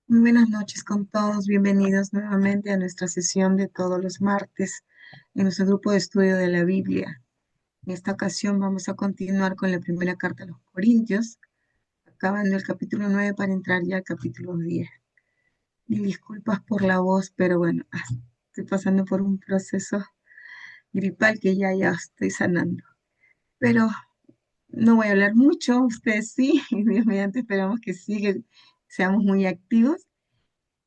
Muy buenas noches con todos. Bienvenidos nuevamente a nuestra sesión de todos los martes en nuestro grupo de estudio de la Biblia. En esta ocasión vamos a continuar con la primera carta a los Corintios, acabando el capítulo 9 para entrar ya al capítulo 10. Mil disculpas por la voz, pero bueno, estoy pasando por un proceso gripal que ya estoy sanando. Pero no voy a hablar mucho, ustedes sí, y Dios mediante esperamos que sí, que seamos muy activos,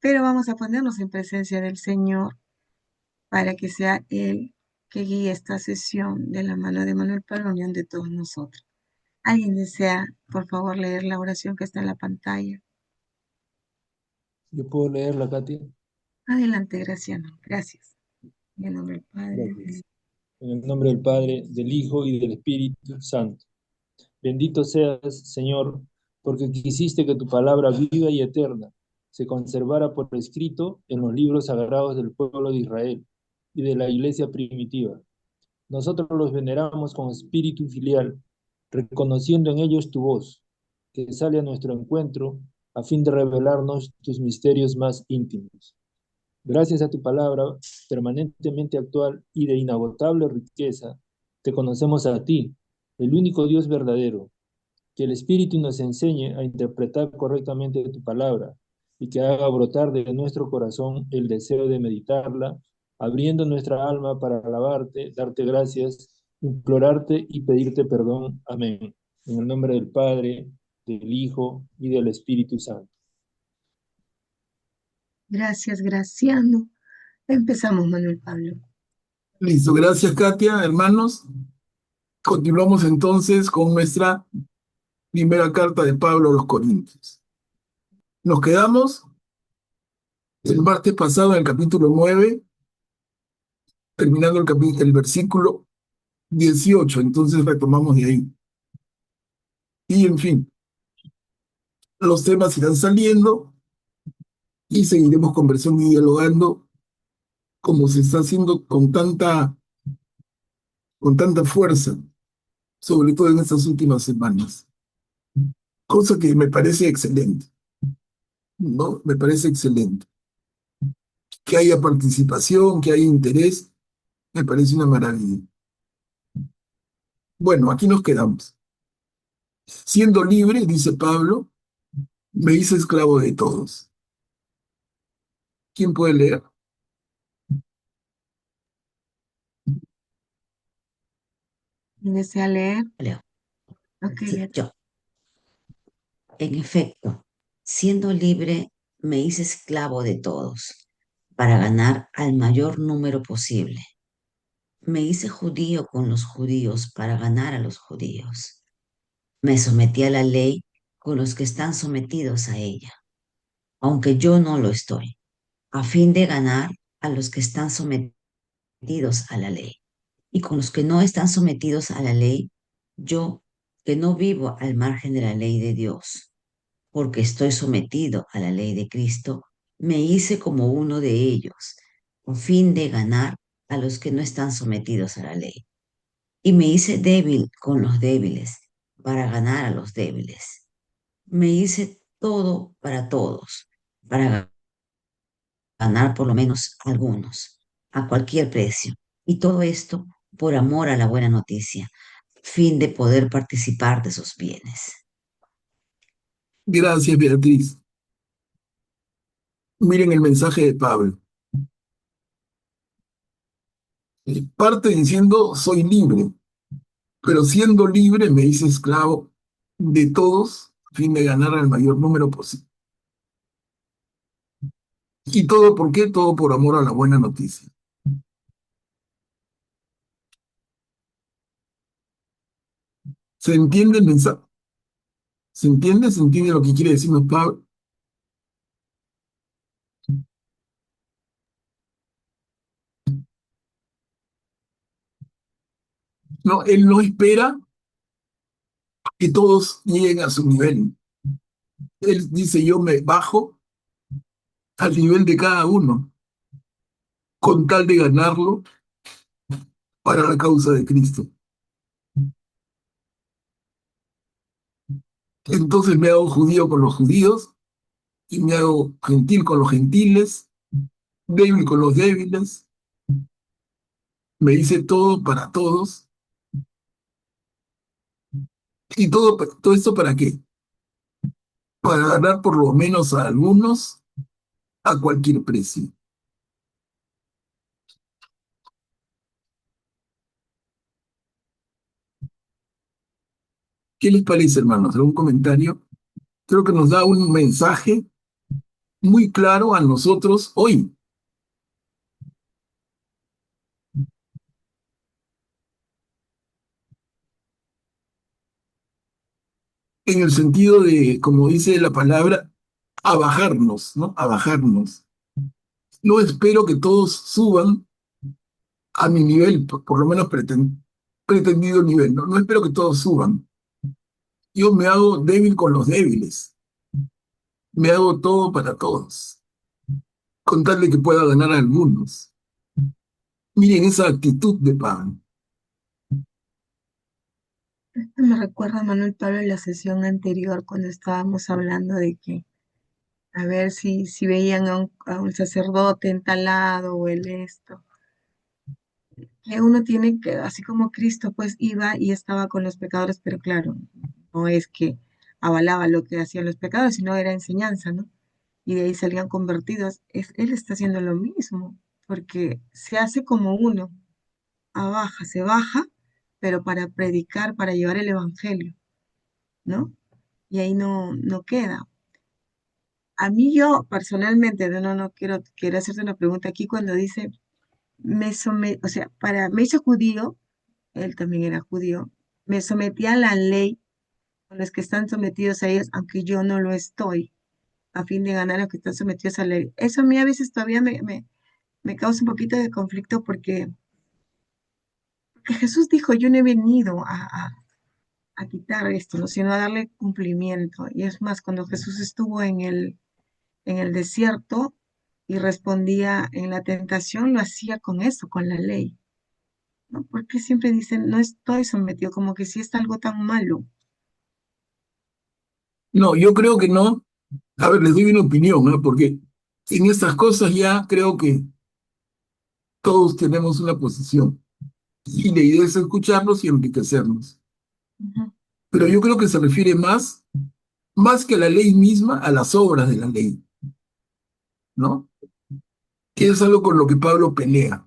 pero vamos a ponernos en presencia del Señor para que sea Él que guíe esta sesión de la mano de Manuel para la unión de todos nosotros. ¿Alguien desea, por favor, leer la oración que está en la pantalla? Yo puedo leerla, Katy. Adelante, Graciano. Gracias. En el nombre del Padre. Gracias. En el nombre del Padre, del Hijo y del Espíritu Santo. Bendito seas, Señor, porque quisiste que tu palabra viva y eterna se conservara por escrito en los libros sagrados del pueblo de Israel y de la iglesia primitiva. Nosotros los veneramos con espíritu filial, reconociendo en ellos tu voz, que sale a nuestro encuentro a fin de revelarnos tus misterios más íntimos. Gracias a tu palabra permanentemente actual y de inagotable riqueza, te conocemos a ti, el único Dios verdadero. Que el Espíritu nos enseñe a interpretar correctamente tu palabra y que haga brotar de nuestro corazón el deseo de meditarla, abriendo nuestra alma para alabarte, darte gracias, implorarte y pedirte perdón. Amén. En el nombre del Padre, del Hijo y del Espíritu Santo. Gracias, Graciano. Empezamos, Manuel Pablo. Listo, gracias Katia, hermanos. Continuamos entonces con nuestra primera carta de Pablo a los Corintios. Nos quedamos el martes pasado en el capítulo 9, terminando el versículo 18, entonces retomamos de ahí. Y en fin, los temas irán saliendo y seguiremos conversando y dialogando como se está haciendo con tanta fuerza, sobre todo en estas últimas semanas. Cosa que me parece excelente, ¿no? Me parece excelente. Que haya participación, que haya interés, me parece una maravilla. Bueno, aquí nos quedamos. Siendo libre, dice Pablo, me hice esclavo de todos. ¿Quién puede leer? ¿Quién desea leer? Leo. Ok, Sí, yo. En efecto, siendo libre, me hice esclavo de todos para ganar al mayor número posible. Me hice judío con los judíos para ganar a los judíos. Me sometí a la ley con los que están sometidos a ella, aunque yo no lo estoy, a fin de ganar a los que están sometidos a la ley. Y con los que no están sometidos a la ley, yo, que no vivo al margen de la ley de Dios, porque estoy sometido a la ley de Cristo, me hice como uno de ellos, con fin de ganar a los que no están sometidos a la ley. Y me hice débil con los débiles, para ganar a los débiles. Me hice todo para todos, para ganar por lo menos algunos, a cualquier precio. Y todo esto por amor a la buena noticia, fin de poder participar de sus bienes. Gracias, Beatriz. Miren el mensaje de Pablo. Parte diciendo, soy libre, pero siendo libre me hice esclavo de todos a fin de ganar al mayor número posible. ¿Y todo por qué? Todo por amor a la buena noticia. ¿Se entiende el mensaje? ¿Se entiende? ¿Se entiende lo que quiere decirnos Pablo? No, él no espera que todos lleguen a su nivel. Él dice, yo me bajo al nivel de cada uno, con tal de ganarlo para la causa de Cristo. Entonces me hago judío con los judíos y me hago gentil con los gentiles, débil con los débiles, me hice todo para todos. ¿Y todo esto para qué? Para ganar por lo menos a algunos a cualquier precio. ¿Qué les parece, hermanos? ¿Algún comentario? Creo que nos da un mensaje muy claro a nosotros hoy, en el sentido de, como dice la palabra, abajarnos, ¿no? Abajarnos. No espero que todos suban a mi nivel, por lo menos pretendido nivel, ¿no? No espero que todos suban. Yo me hago débil con los débiles, me hago todo para todos, con tal de que pueda ganar a algunos. Miren esa actitud de Pablo. Esto me recuerda a Manuel Pablo en la sesión anterior cuando estábamos hablando de que a ver si veían a un sacerdote en tal lado o el esto. Que uno tiene que, así como Cristo pues iba y estaba con los pecadores, pero claro, no es que avalaba lo que hacían los pecadores, sino era enseñanza, ¿no? Y de ahí salían convertidos. Él está haciendo lo mismo, porque se hace como uno, se baja, pero para predicar, para llevar el evangelio, ¿no? Y ahí no queda. A mí yo personalmente, no quiero hacerte una pregunta aquí cuando dice, o sea, me hizo judío, él también era judío, me sometí a la ley con los que están sometidos a ellos, aunque yo no lo estoy, a fin de ganar a los que están sometidos a la ley. Eso a mí a veces todavía me causa un poquito de conflicto porque Jesús dijo, yo no he venido a quitar esto, ¿no? Sino a darle cumplimiento. Y es más, cuando Jesús estuvo en el desierto y respondía en la tentación, lo hacía con eso, con la ley, ¿no? Porque siempre dicen, no estoy sometido, como que si es algo tan malo. No, yo creo que no. A ver, les doy una opinión, ¿no? Porque en estas cosas ya creo que todos tenemos una posición. Y la idea es escucharnos y enriquecernos. Ujú. Pero yo creo que se refiere más que a la ley misma, a las obras de la ley, ¿no? Que es algo con lo que Pablo pelea.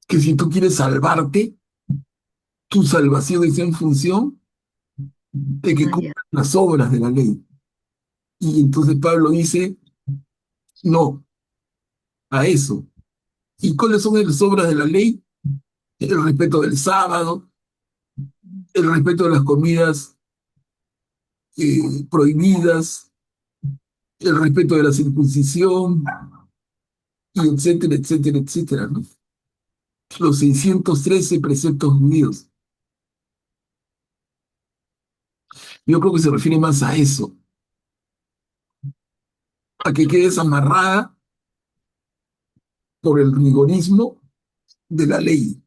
Que si tú quieres salvarte, tu salvación es en función de que Ah, ya. cumplan las obras de la ley. Y entonces Pablo dice, no, a eso. ¿Y cuáles son las obras de la ley? El respeto del sábado, el respeto de las comidas prohibidas, el respeto de la circuncisión, y etcétera, etcétera, etcétera, ¿no? Los 613 preceptos judíos. Yo creo que se refiere más a eso, a que quedes amarrada por el rigorismo de la ley,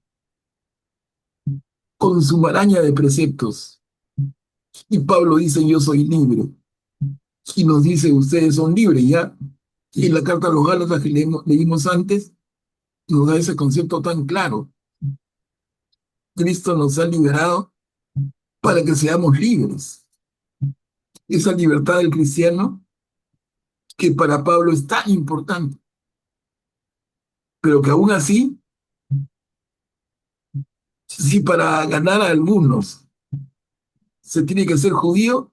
con su maraña de preceptos. Y Pablo dice, yo soy libre. Y nos dice, ustedes son libres, ¿ya? Y en la carta a los Gálatas que leímos antes, nos da ese concepto tan claro. Cristo nos ha liberado para que seamos libres. Esa libertad del cristiano que para Pablo es tan importante, pero que aún así, si para ganar a algunos se tiene que ser judío,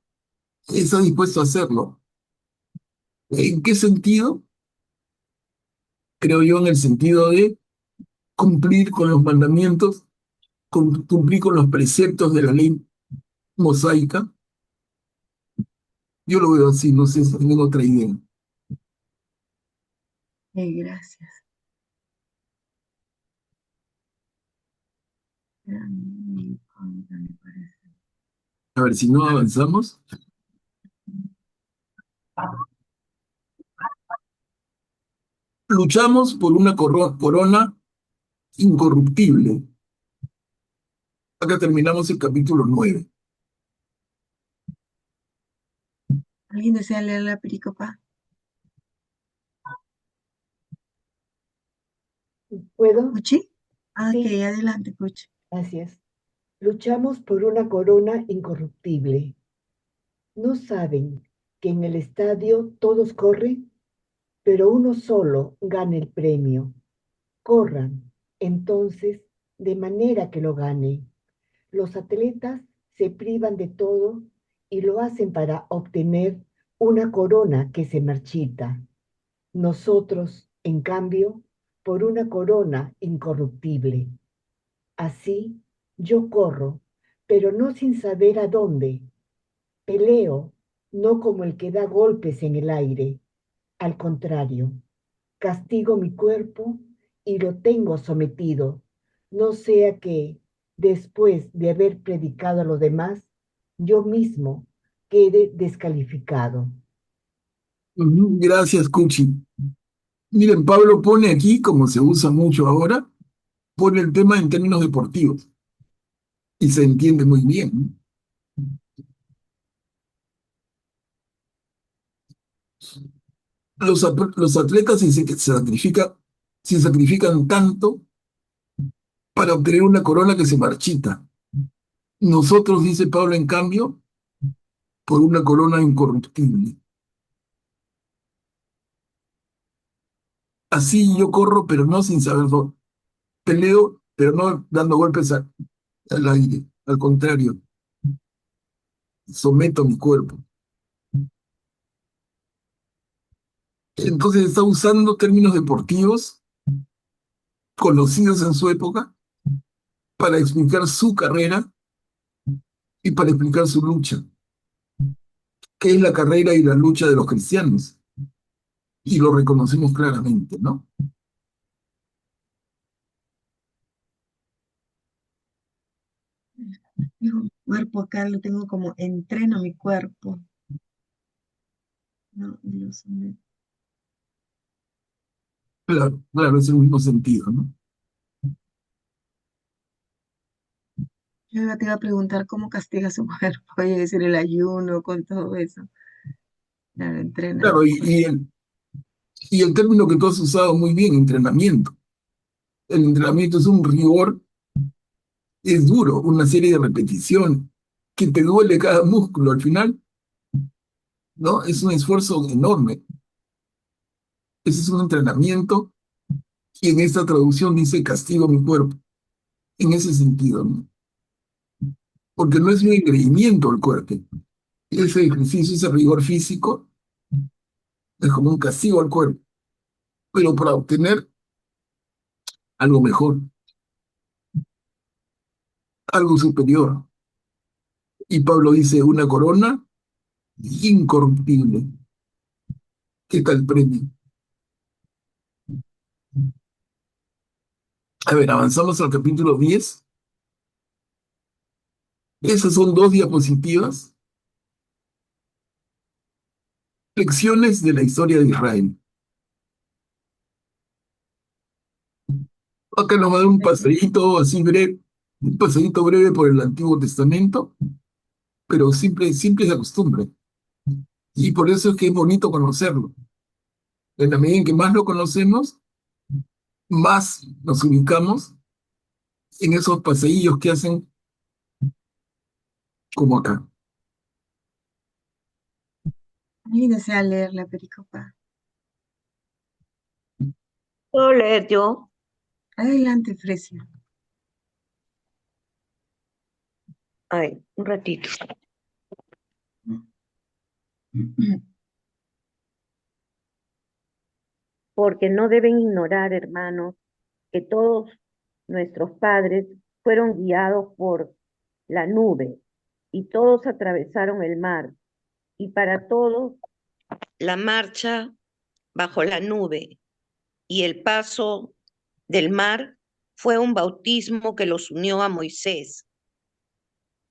está dispuesto a hacerlo. ¿En qué sentido? Creo yo en el sentido de cumplir con los mandamientos, cumplir con los preceptos de la ley mosaica. Yo lo veo así, no sé si tienen otra idea. Gracias. Era mi contra, me parece. A ver, si no avanzamos, luchamos por una corona incorruptible. Acá terminamos el capítulo 9. ¿Alguien desea leer la pericopa? ¿Puedo? ¿Puchi? Ah, ok, Sí, adelante, Puchi. gracias. Luchamos por una corona incorruptible. ¿No saben que en el estadio todos corren, pero uno solo gana el premio? Corran, entonces, de manera que lo gane. Los atletas se privan de todo y lo hacen para obtener una corona que se marchita. Nosotros, en cambio, por una corona incorruptible. Así, yo corro, pero no sin saber a dónde. Peleo, no como el que da golpes en el aire. Al contrario, castigo mi cuerpo y lo tengo sometido, no sea que, después de haber predicado a los demás, yo mismo quede descalificado. Gracias, Cuchi. Miren, Pablo pone aquí, como se usa mucho ahora, pone el tema en términos deportivos y se entiende muy bien. Los atletas se sacrifican tanto para obtener una corona que se marchita. Nosotros, dice Pablo, en cambio, por una corona incorruptible. Así yo corro, pero no sin saber dónde. Peleo, pero no dando golpes al aire. Al contrario, someto mi cuerpo. Entonces está usando términos deportivos conocidos en su época para explicar su carrera y para explicar su lucha, que es la carrera y la lucha de los cristianos. Y lo reconocemos claramente, ¿no? Digo, mi cuerpo acá lo tengo como entreno mi cuerpo. No, Dios mío. Claro, claro, es el mismo sentido, ¿no? Yo te iba a preguntar cómo castiga su cuerpo, y decir el ayuno con todo eso. Claro, entrena el Claro, cuerpo. y el término que tú has usado muy bien, entrenamiento. El entrenamiento es un rigor, es duro, una serie de repeticiones, que te duele cada músculo al final, ¿no? Es un esfuerzo enorme. Ese es un entrenamiento y en esta traducción dice castigo mi cuerpo, en ese sentido, ¿no? Porque no es un engreimiento al cuerpo. Ese ejercicio, ese rigor físico, es como un castigo al cuerpo, pero para obtener algo mejor, algo superior. Y Pablo dice, una corona incorruptible. ¿Qué tal premio? A ver, avanzamos al capítulo 10. Esas son dos diapositivas, lecciones de la historia de Israel. Acá nos va a dar un paseíto así breve, un paseíto breve por el Antiguo Testamento, pero simple, simple de costumbre. Y por eso es que es bonito conocerlo. En la medida en que más lo conocemos, más nos ubicamos en esos paseillos que hacen como acá. ¿Alguien desea leer la pericopa? ¿Puedo leer yo? Adelante, Fresia. Ay, un ratito. Porque no deben ignorar, hermanos, que todos nuestros padres fueron guiados por la nube y todos atravesaron el mar. Y para todos la marcha bajo la nube y el paso del mar fue un bautismo que los unió a Moisés.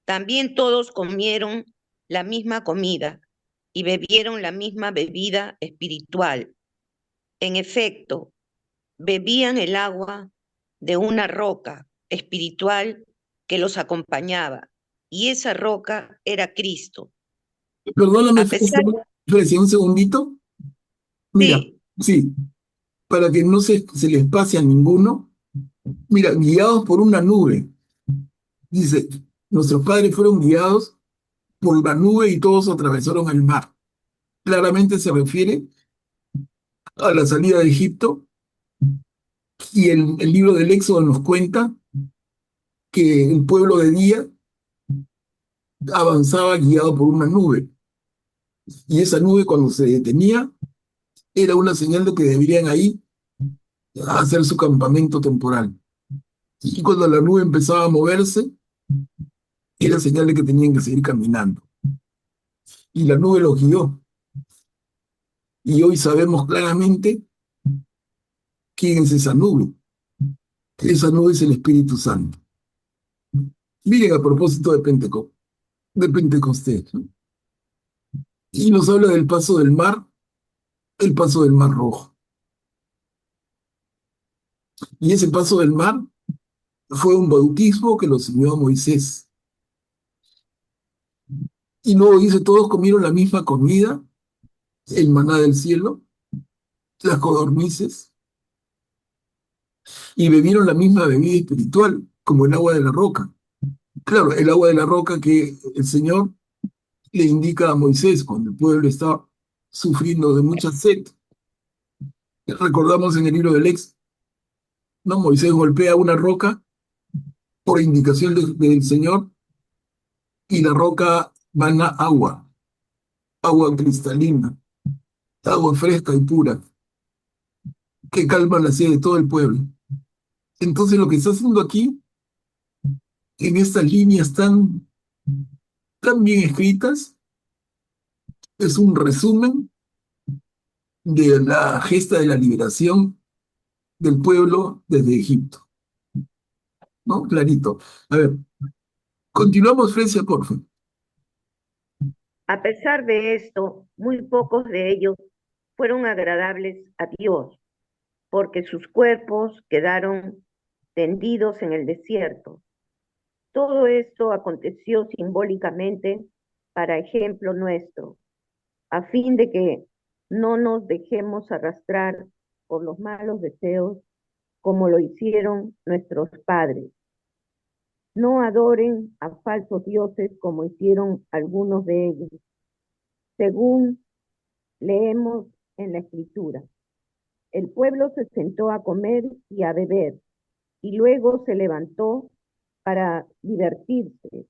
También todos comieron la misma comida y bebieron la misma bebida espiritual. En efecto, bebían el agua de una roca espiritual que los acompañaba, y esa roca era Cristo. Perdóname, A pesar, Grecia, un segundito. Mira, Sí, sí, para que no se les pase a ninguno. Mira, guiados por una nube. Dice, nuestros padres fueron guiados por la nube y todos atravesaron el mar. Claramente se refiere a la salida de Egipto y el libro del Éxodo nos cuenta que el pueblo de día avanzaba guiado por una nube y esa nube cuando se detenía era una señal de que deberían ahí hacer su campamento temporal. Y cuando la nube empezaba a moverse, era señal de que tenían que seguir caminando. Y la nube los guió. Y hoy sabemos claramente quién es esa nube. Esa nube es el Espíritu Santo. Miren a propósito de Pentecostés, ¿no? Y nos habla del paso del mar, el paso del mar rojo. Y ese paso del mar fue un bautismo que lo enseñó a Moisés. Y luego dice, todos comieron la misma comida, el maná del cielo, las codornices, y bebieron la misma bebida espiritual, como el agua de la roca. Claro, el agua de la roca que el Señor le indica a Moisés cuando el pueblo está sufriendo de mucha sed. Recordamos en el libro del Éxodo, ¿no? Moisés golpea una roca por indicación del Señor y la roca mana agua, agua cristalina, agua fresca y pura, que calma la sed de todo el pueblo. Entonces lo que está haciendo aquí, en estas líneas tan bien escritas, es un resumen de la gesta de la liberación del pueblo desde Egipto, ¿no? Clarito. A ver, continuamos, Frecia, por favor. a pesar de esto, muy pocos de ellos fueron agradables a Dios, porque sus cuerpos quedaron tendidos en el desierto. Todo esto aconteció simbólicamente para ejemplo nuestro, a fin de que no nos dejemos arrastrar por los malos deseos como lo hicieron nuestros padres. No adoren a falsos dioses como hicieron algunos de ellos, según leemos en la Escritura. El pueblo se sentó a comer y a beber, y luego se levantó para divertirse.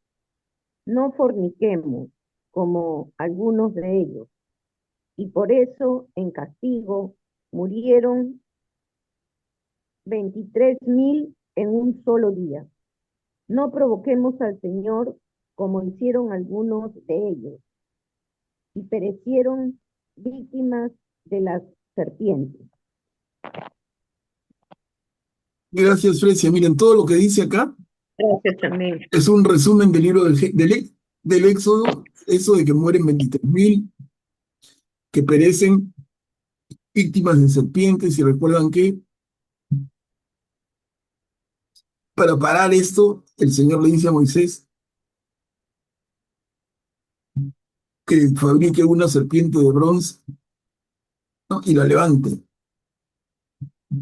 No forniquemos como algunos de ellos, y por eso en castigo murieron 23,000 en un solo día. No provoquemos al Señor como hicieron algunos de ellos, y perecieron víctimas de las serpientes. Gracias, Frecia. Miren, todo lo que dice acá Gracias también. es un resumen del libro del Éxodo, eso de que mueren 23.000, que perecen víctimas de serpientes, y recuerdan que para parar esto, el Señor le dice a Moisés que fabrique una serpiente de bronce, ¿no? Y la levante.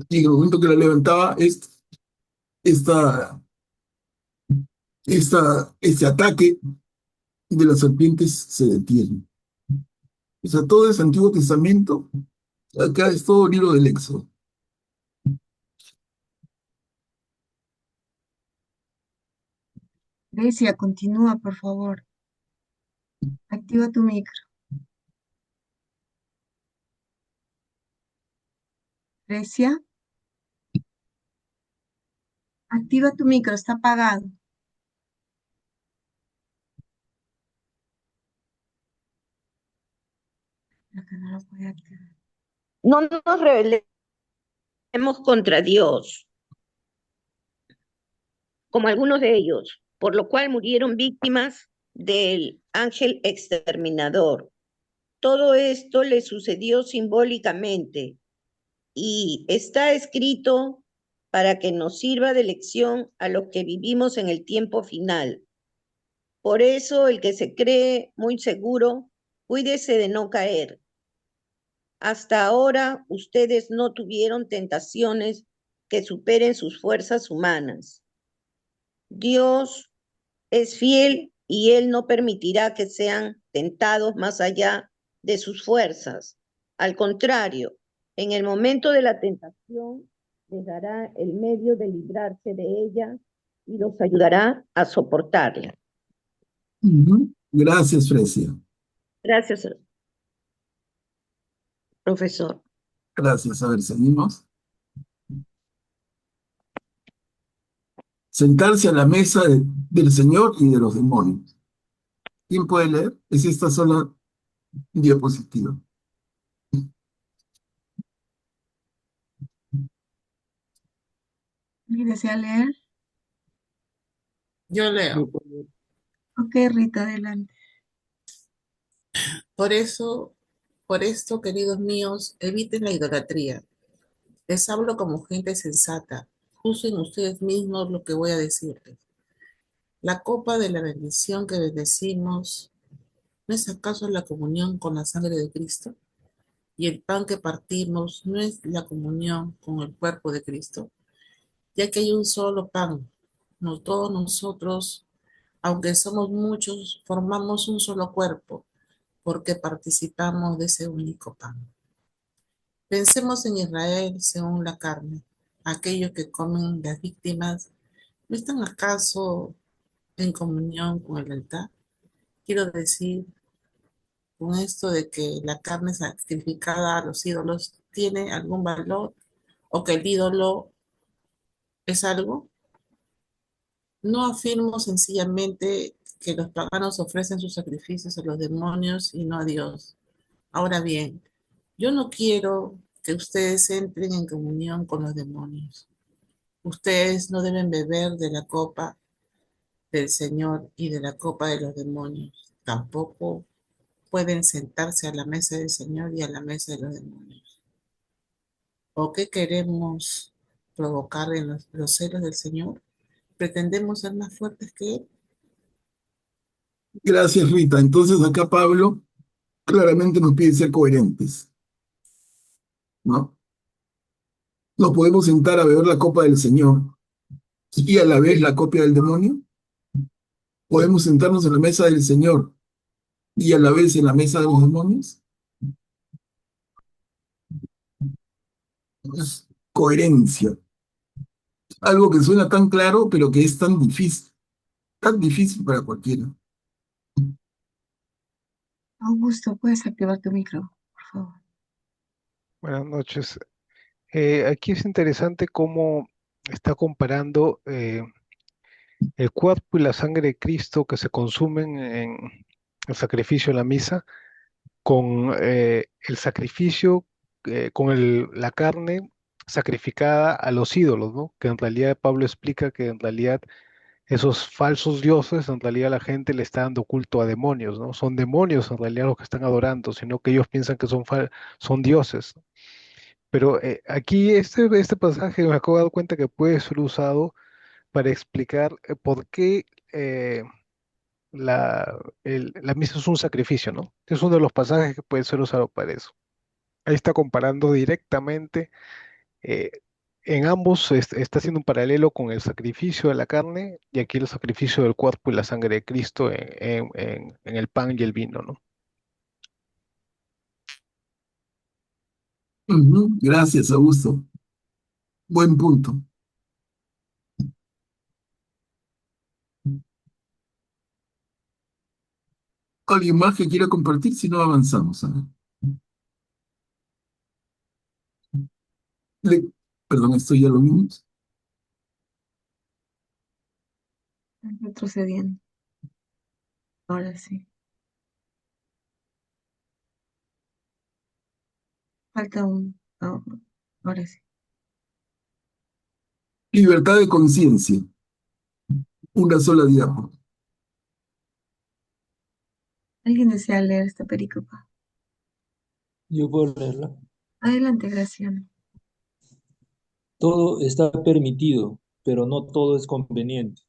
Y en el momento que la levantaba, esta, este ataque de las serpientes se detiene. O sea, todo ese Antiguo Testamento, acá es todo el libro del Éxodo. Grecia, continúa, por favor. Activa tu micro. Grecia, activa tu micro, está apagado. Lo que no lo puede activar. No nos rebelemos contra Dios, como algunos de ellos, por lo cual murieron víctimas del ángel exterminador. Todo esto le sucedió simbólicamente y está escrito para que nos sirva de lección a los que vivimos en el tiempo final. Por eso el que se cree muy seguro Cuídese de no caer. Hasta ahora ustedes no tuvieron tentaciones que superen sus fuerzas humanas. Dios es fiel y Él no permitirá que sean tentados más allá de sus fuerzas. Al contrario, en el momento de la tentación, les dará el medio de librarse de ella y los ayudará a soportarla. Gracias, Frecia. Gracias, profesor. Gracias. A ver, seguimos. Sentarse a la mesa del Señor y de los demonios. ¿Quién puede leer? Es esta sola diapositiva. ¿Alguien desea leer? Yo leo. Ok, Rita, adelante. Por eso, por esto, queridos míos, eviten la idolatría. Les hablo como gente sensata. Juzguen ustedes mismos lo que voy a decirles. La copa de la bendición que bendecimos, ¿no es acaso la comunión con la sangre de Cristo? Y el pan que partimos, ¿no es la comunión con el cuerpo de Cristo? Ya que hay un solo pan, no todos nosotros, aunque somos muchos, formamos un solo cuerpo, porque participamos de ese único pan. Pensemos en Israel según la carne. Aquellos que comen las víctimas, ¿no están acaso en comunión con el altar? Quiero decir con esto de que la carne sacrificada a los ídolos tiene algún valor o que el ídolo es algo. No afirmo sencillamente que los paganos ofrecen sus sacrificios a los demonios y no a Dios. Ahora bien, yo no quiero que ustedes entren en comunión con los demonios. Ustedes no deben beber de la copa del Señor y de la copa de los demonios. Tampoco pueden sentarse a la mesa del Señor y a la mesa de los demonios. ¿O qué queremos provocar en los celos del Señor? ¿Pretendemos ser más fuertes que Él? Gracias, Rita. Entonces acá Pablo claramente nos pide ser coherentes, ¿no? ¿Nos podemos sentar a beber la copa del Señor y a la vez la copia del demonio? ¿Podemos sentarnos en la mesa del Señor y a la vez en la mesa de los demonios? Es coherencia. Algo que suena tan claro, pero que es tan difícil para cualquiera. Augusto, puedes activar tu micro, por favor. Buenas noches. Aquí es interesante cómo está comparando el cuerpo y la sangre de Cristo que se consumen en el sacrificio en la misa con el sacrificio, con la carne sacrificada a los ídolos, ¿no? Que en realidad Pablo explica que en realidad esos falsos dioses, en realidad la gente le está dando culto a demonios, ¿no? Son demonios en realidad los que están adorando, sino que ellos piensan que son dioses. Pero aquí este pasaje me acabo de dar cuenta que puede ser usado para explicar por qué la misa es un sacrificio, ¿no? Es uno de los pasajes que puede ser usado para eso. Ahí está comparando directamente, eh, en ambos está haciendo un paralelo con el sacrificio de la carne y aquí el sacrificio del cuerpo y la sangre de Cristo en el pan y el vino, ¿no? Gracias, Augusto. Buen punto. ¿Alguien más que quiera compartir? Si no, avanzamos. A ver. Le- Perdón, esto ya lo vimos. Retrocediendo. Ahora sí. Falta uno. Oh, ahora sí. Libertad de conciencia. Una sola diapo. ¿Alguien desea leer esta pericopa? Yo puedo leerla. Adelante, Graciano. Todo está permitido, pero no todo es conveniente.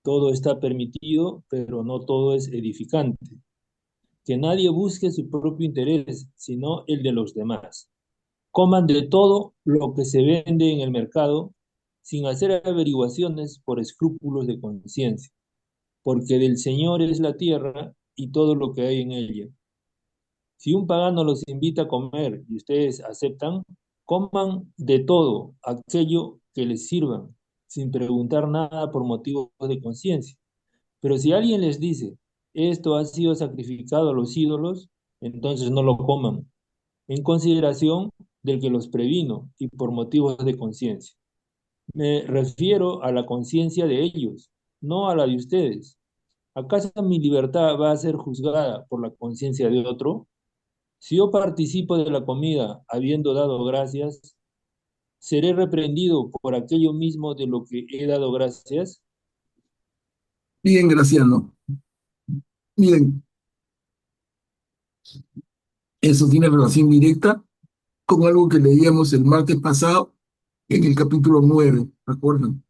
Todo está permitido, pero no todo es edificante. que nadie busque su propio interés, sino el de los demás. Coman de todo lo que se vende en el mercado, sin hacer averiguaciones por escrúpulos de conciencia, porque del Señor es la tierra y todo lo que hay en ella. Si un pagano los invita a comer y ustedes aceptan, coman de todo aquello que les sirvan, sin preguntar nada por motivos de conciencia. Pero si alguien les dice, esto ha sido sacrificado a los ídolos, entonces no lo coman, en consideración del que los previno y por motivos de conciencia. Me refiero a la conciencia de ellos, no a la de ustedes. ¿Acaso mi libertad va a ser juzgada por la conciencia de otro? Si yo participo de la comida habiendo dado gracias, ¿seré reprendido por aquello mismo de lo que he dado gracias? Bien, Graciano. Miren, eso tiene relación directa con algo que leíamos el martes pasado en el capítulo 9, ¿recuerdan?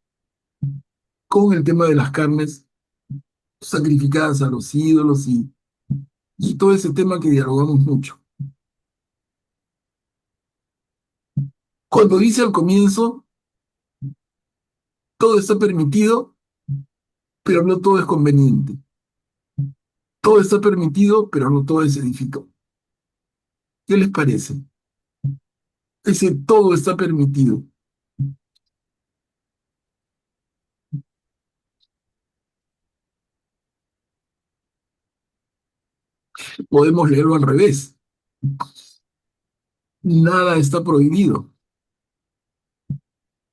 Con el tema de las carnes sacrificadas a los ídolos y todo ese tema que dialogamos mucho. Cuando dice al comienzo, todo está permitido, pero no todo es conveniente. Todo está permitido, pero no todo es edifícable. ¿Qué les parece? Ese todo está permitido. Podemos leerlo al revés. Nada está prohibido.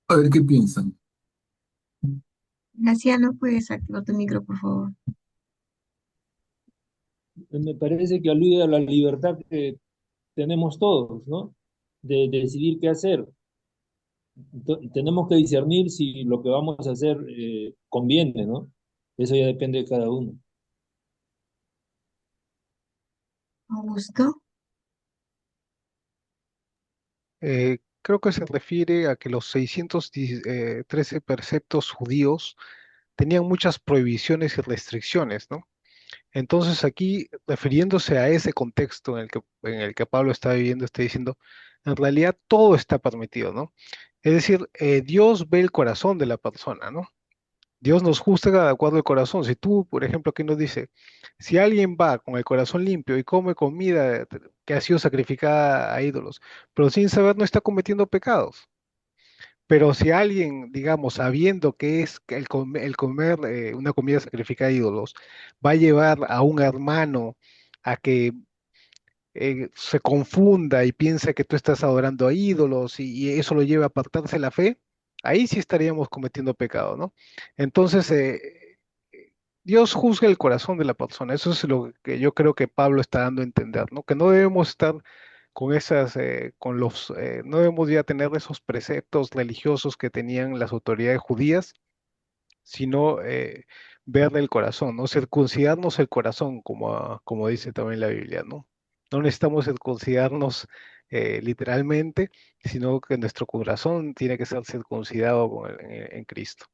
A ver qué piensan. Graciano, puedes activar tu micro, por favor. Me parece que alude a la libertad que tenemos todos, ¿no? De decidir qué hacer. Tenemos que discernir si lo que vamos a hacer conviene, ¿no? Eso ya depende de cada uno. Augusto. Creo que se refiere a que los 613 preceptos judíos tenían muchas prohibiciones y restricciones, ¿no? Entonces aquí, refiriéndose a ese contexto en el que Pablo está viviendo, está diciendo, en realidad todo está permitido, ¿no? Es decir, Dios ve el corazón de la persona, ¿no? Dios nos juzga de acuerdo al corazón. Si tú, por ejemplo, aquí nos dice, si alguien va con el corazón limpio y come comida que ha sido sacrificada a ídolos, pero sin saber no está cometiendo pecados. Pero si alguien, digamos, sabiendo que es que el comer una comida sacrificada a ídolos, va a llevar a un hermano a que se confunda y piensa que tú estás adorando a ídolos y eso lo lleva a apartarse de la fe, ahí sí estaríamos cometiendo pecado, ¿no? Entonces, Dios juzga el corazón de la persona. Eso es lo que yo creo que Pablo está dando a entender, ¿no? Que no debemos estar no debemos ya tener esos preceptos religiosos que tenían las autoridades judías, sino ver el corazón, ¿no? Circuncidarnos el corazón, como dice también la Biblia, ¿no? No necesitamos circuncidarnos literalmente, sino que nuestro corazón tiene que ser circuncidado en Cristo.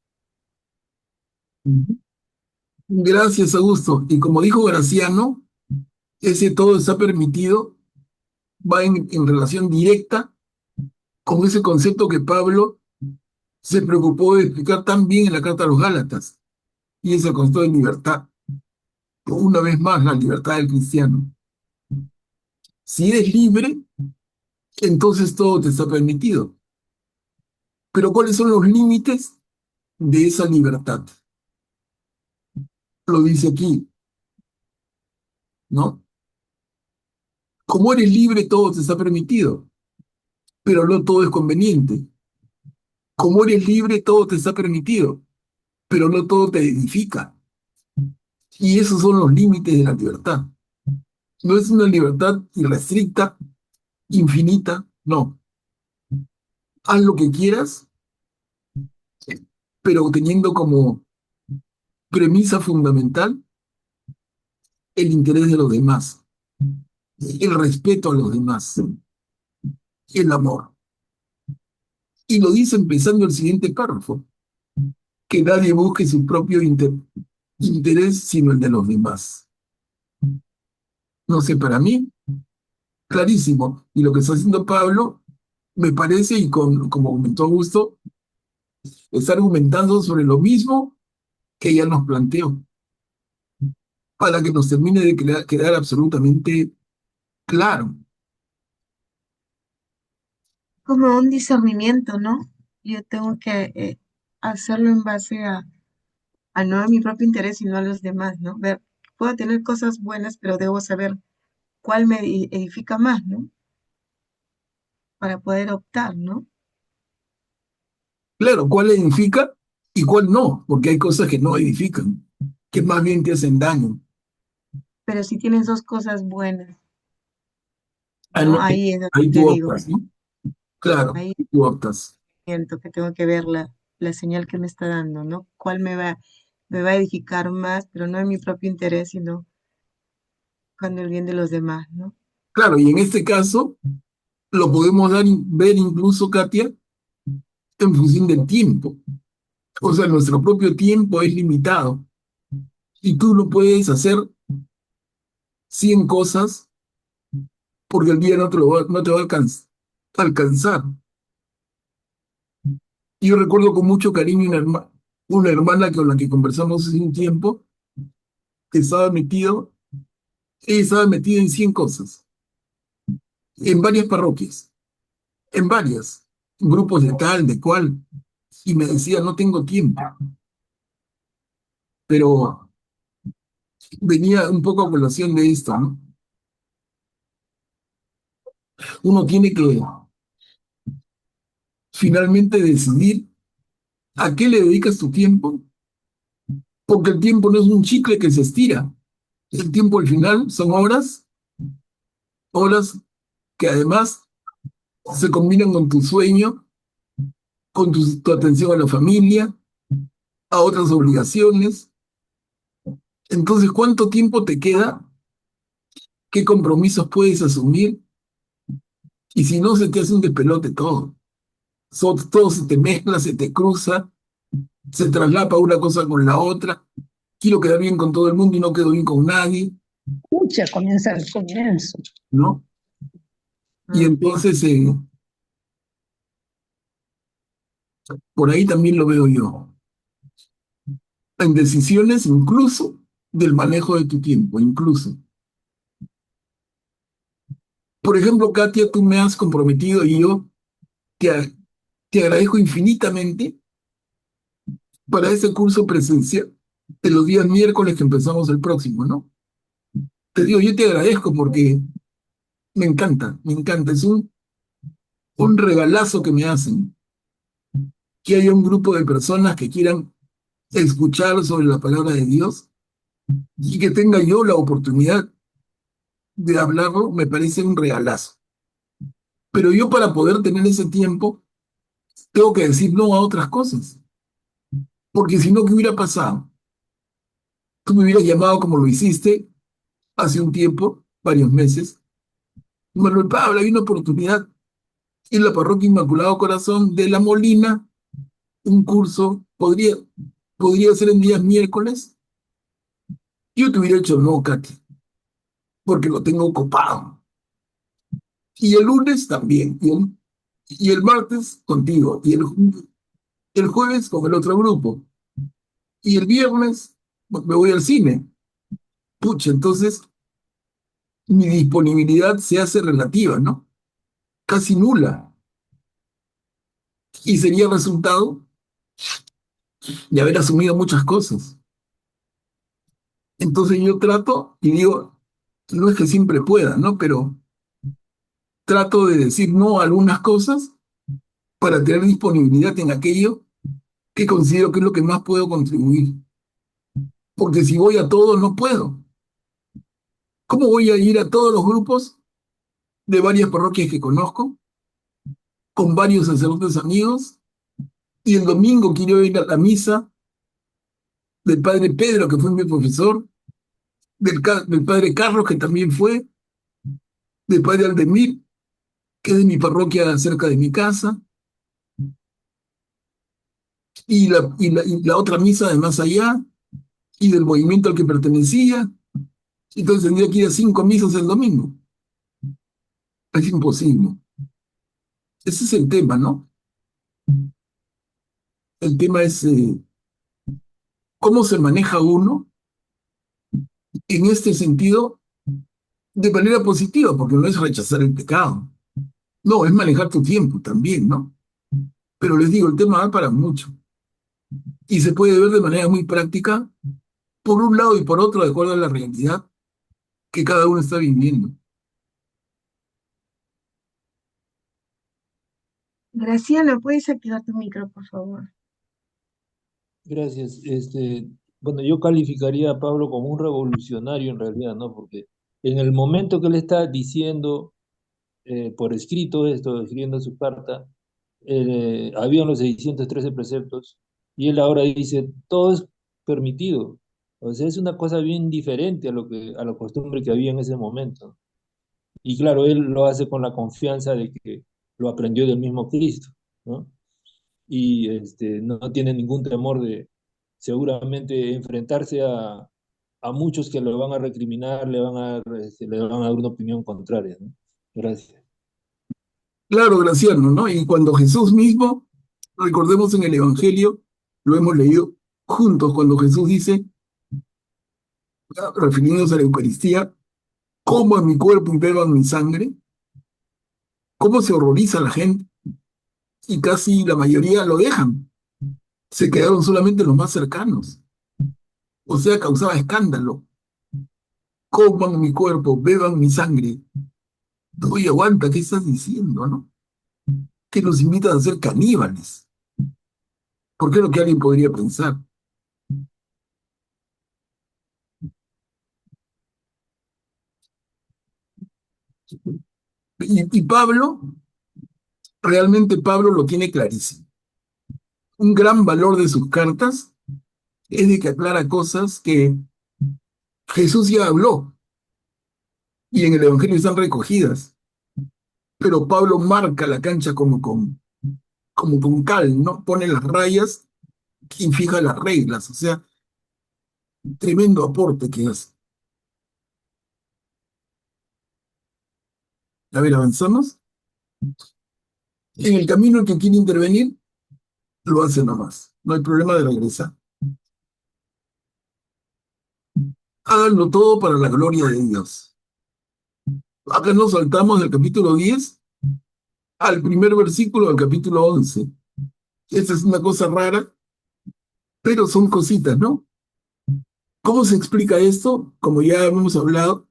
Gracias, Augusto. Y como dijo Graciano, ese todo está permitido, va en relación directa con ese concepto que Pablo se preocupó de explicar tan bien en la carta a los Gálatas, y ese concepto de libertad. Una vez más, la libertad del cristiano. Si eres libre, entonces todo te está permitido. Pero ¿cuáles son los límites de esa libertad? Lo dice aquí, ¿no? Como eres libre, todo te está permitido, pero no todo es conveniente. Como eres libre, todo te está permitido, pero no todo te edifica. Y esos son los límites de la libertad. No es una libertad irrestricta, infinita, no. Haz lo que quieras, pero teniendo como premisa fundamental el interés de los demás, el respeto a los demás, el amor. Y lo dice empezando el siguiente párrafo, que nadie busque su propio interés, sino el de los demás. No sé, para mí, clarísimo. Y lo que está haciendo Pablo, me parece, y como comentó Augusto, está argumentando sobre lo mismo que ella nos planteó, para que nos termine de quedar absolutamente claro. Como un discernimiento, ¿no? Yo tengo que hacerlo en base a no a mi propio interés, sino a los demás, ¿no? Ver, puedo tener cosas buenas, pero debo saber cuál me edifica más, ¿no? Para poder optar, ¿no? Claro, cuál edifica y cuál no, porque hay cosas que no edifican, que más bien te hacen daño. Pero si tienes dos cosas buenas, Ah, ¿no? no, Ahí es donde ahí te tú digo, optas, ¿no? Claro, ahí tú optas. siento que tengo que ver la señal que me está dando, ¿no? ¿Cuál me va a edificar más, pero no en mi propio interés, sino con el bien de los demás, ¿no? Claro, y en este caso lo podemos ver incluso, Katia, en función del tiempo. O sea, nuestro propio tiempo es limitado y tú no puedes hacer 100 cosas porque el día no te va a alcanzar. Y yo recuerdo con mucho cariño una hermana con la que conversamos hace un tiempo que ella estaba metida en 100 cosas, en varias parroquias, en varias, grupos de tal, de cual, y me decía, no tengo tiempo, pero venía un poco a colación de esto, ¿no? Uno tiene que finalmente decidir a qué le dedicas tu tiempo, porque el tiempo no es un chicle que se estira, el tiempo al final son horas, horas que además se combinan con tu sueño, con tu atención a la familia, a otras obligaciones. Entonces, ¿cuánto tiempo te queda? ¿Qué compromisos puedes asumir? Y si no, se te hace un despelote todo. Todo se te mezcla, se te cruza, se traslapa una cosa con la otra. Quiero quedar bien con todo el mundo y no quedo bien con nadie, Escucha, comienza el comienzo. ¿no? Y Mm. entonces, por ahí también lo veo yo. En decisiones incluso del manejo de tu tiempo, incluso. Por ejemplo, Katia, tú me has comprometido y yo te, te agradezco infinitamente para ese curso presencial de los días miércoles que empezamos el próximo, ¿no? Te digo, yo te agradezco porque me encanta, me encanta. Es un regalazo que me hacen, que haya un grupo de personas que quieran escuchar sobre la palabra de Dios y que tenga yo la oportunidad de hablarlo, me parece un regalazo. Pero yo para poder tener ese tiempo, tengo que decir no a otras cosas, porque si no, ¿qué hubiera pasado? Tú me hubieras llamado como lo hiciste hace un tiempo, varios meses. Manuel Pablo, hay una oportunidad en la Parroquia Inmaculado Corazón de La Molina, un curso, podría ser en días miércoles. Yo te hubiera dicho no, Katy, porque lo tengo copado. Y el lunes también, y el martes contigo, el jueves con el otro grupo, y el viernes me voy al cine. Pucha, entonces mi disponibilidad se hace relativa, ¿no? Casi nula. Y sería resultado de haber asumido muchas cosas. Entonces yo trato y digo, no es que siempre pueda, ¿no? Pero trato de decir no a algunas cosas para tener disponibilidad en aquello que considero que es lo que más puedo contribuir. Porque si voy a todo, no puedo. ¿Cómo voy a ir a todos los grupos de varias parroquias que conozco, con varios sacerdotes amigos, y el domingo quiero ir a la misa del padre Pedro, que fue mi profesor, del padre Carlos, que también fue, del padre Aldemir, que es de mi parroquia cerca de mi casa, y la otra misa de más allá, y del movimiento al que pertenecía, Entonces tendría que ir a 5 misas el domingo. Es imposible. Ese es el tema, ¿no? El tema es cómo se maneja uno en este sentido de manera positiva, porque no es rechazar el pecado. No, es manejar tu tiempo también, ¿no? Pero les digo, el tema da para mucho. Y se puede ver de manera muy práctica, por un lado y por otro, de acuerdo a la realidad que cada uno está viviendo. Graciela, ¿puedes activar tu micro, por favor? Gracias. Bueno, yo calificaría a Pablo como un revolucionario en realidad, ¿no? Porque en el momento que él está diciendo por escrito esto, escribiendo su carta, habían los 613 preceptos y él ahora dice, todo es permitido. O sea, es una cosa bien diferente a la costumbre que había en ese momento. Y claro, él lo hace con la confianza de que lo aprendió del mismo Cristo, ¿no? Y no tiene ningún temor de seguramente enfrentarse a muchos que lo van a recriminar, le van a dar una opinión contraria, ¿no? Gracias. Claro, Graciano, ¿no? Y cuando Jesús mismo, recordemos en el Evangelio, lo hemos leído juntos, cuando Jesús dice, refiriéndose a la Eucaristía, coman mi cuerpo y beban mi sangre, cómo se horroriza la gente y casi la mayoría lo dejan. Se quedaron solamente los más cercanos. O sea, causaba escándalo. Coman mi cuerpo, beban mi sangre. Oye, aguanta, ¿qué estás diciendo, no? Que nos invitan a ser caníbales. ¿Por qué lo que alguien podría pensar? Y Pablo, realmente Pablo lo tiene clarísimo. Un gran valor de sus cartas es de que aclara cosas que Jesús ya habló y en el Evangelio están recogidas, pero Pablo marca la cancha como con cal, ¿no? Pone las rayas y fija las reglas, o sea, tremendo aporte que hace. A ver, avanzamos. En el camino el que quiere intervenir, lo hace nomás. No hay problema de regresar. Háganlo todo para la gloria de Dios. Acá nos saltamos del capítulo 10 al primer versículo del capítulo 11. Esta es una cosa rara, pero son cositas, ¿no? ¿Cómo se explica esto? Como ya hemos hablado,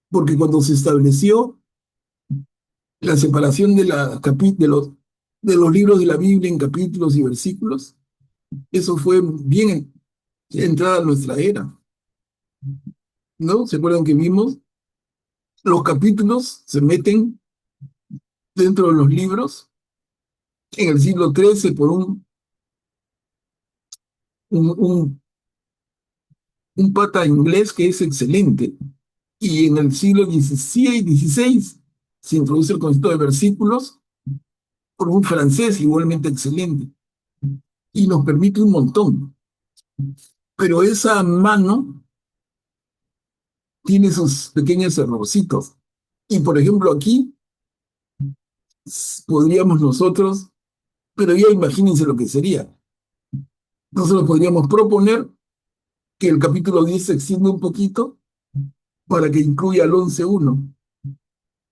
porque cuando se estableció la separación de los libros de la Biblia en capítulos y versículos, eso fue bien entrada a nuestra era, ¿no? ¿Se acuerdan que vimos? Los capítulos se meten dentro de los libros en el siglo XIII por un, un, un pata inglés que es excelente. Y en el siglo XVI y XVI se introduce el concepto de versículos por un francés igualmente excelente. Y nos permite un montón. Pero esa mano tiene sus pequeños errorcitos. Y por ejemplo aquí podríamos nosotros, pero ya imagínense lo que sería. Nosotros podríamos proponer que el capítulo 10 se extienda un poquito para que incluya el 11.1.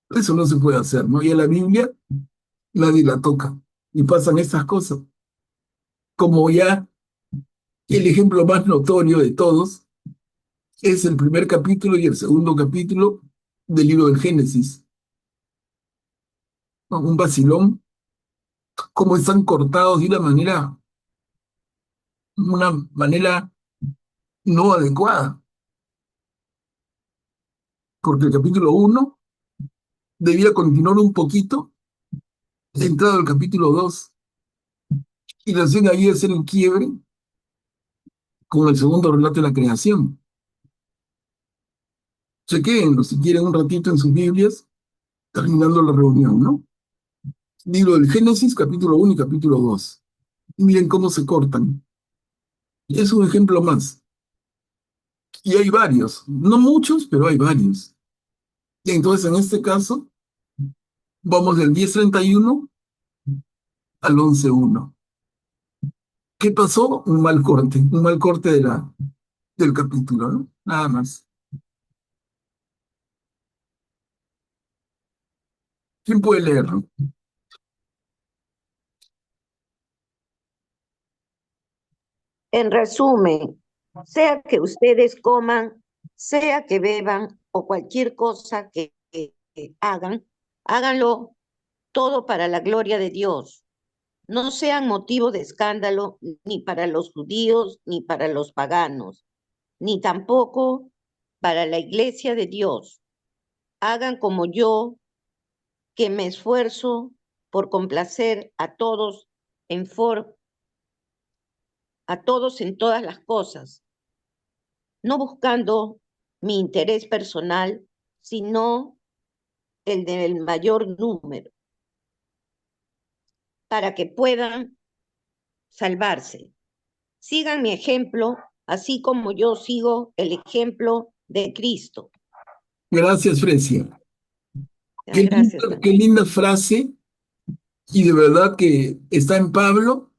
Eso no se puede hacer, ¿no? Y a la Biblia nadie la toca. Y pasan estas cosas. Como ya el ejemplo más notorio de todos es el primer capítulo y el segundo capítulo del libro del Génesis. ¿No? Un vacilón, cómo están cortados de una manera no adecuada. Porque el capítulo 1 debía continuar un poquito, entrado el capítulo 2 y recién ahí hacer el quiebre con el segundo relato de la creación. Chequéenlo si quieren un ratito en sus Biblias, terminando la reunión, ¿no? Libro del Génesis, capítulo 1 y capítulo 2. Miren cómo se cortan. Es un ejemplo más. Y hay varios, no muchos, pero hay varios. Y entonces, en este caso, vamos del 10:31 al 11:1. ¿Qué pasó? Un mal corte del capítulo, ¿no? Nada más. ¿Quién puede leerlo? En resumen, sea que ustedes coman, sea que beban o cualquier cosa que hagan, háganlo todo para la gloria de Dios. No sean motivo de escándalo ni para los judíos ni para los paganos, ni tampoco para la iglesia de Dios. Hagan como yo, que me esfuerzo por complacer en a todos en todas las cosas, no buscando mi interés personal, sino el del mayor número, para que puedan salvarse. Sigan mi ejemplo, así como yo sigo el ejemplo de Cristo. Gracias, Frecia. Gracias. Qué linda frase, y de verdad que está en Pablo,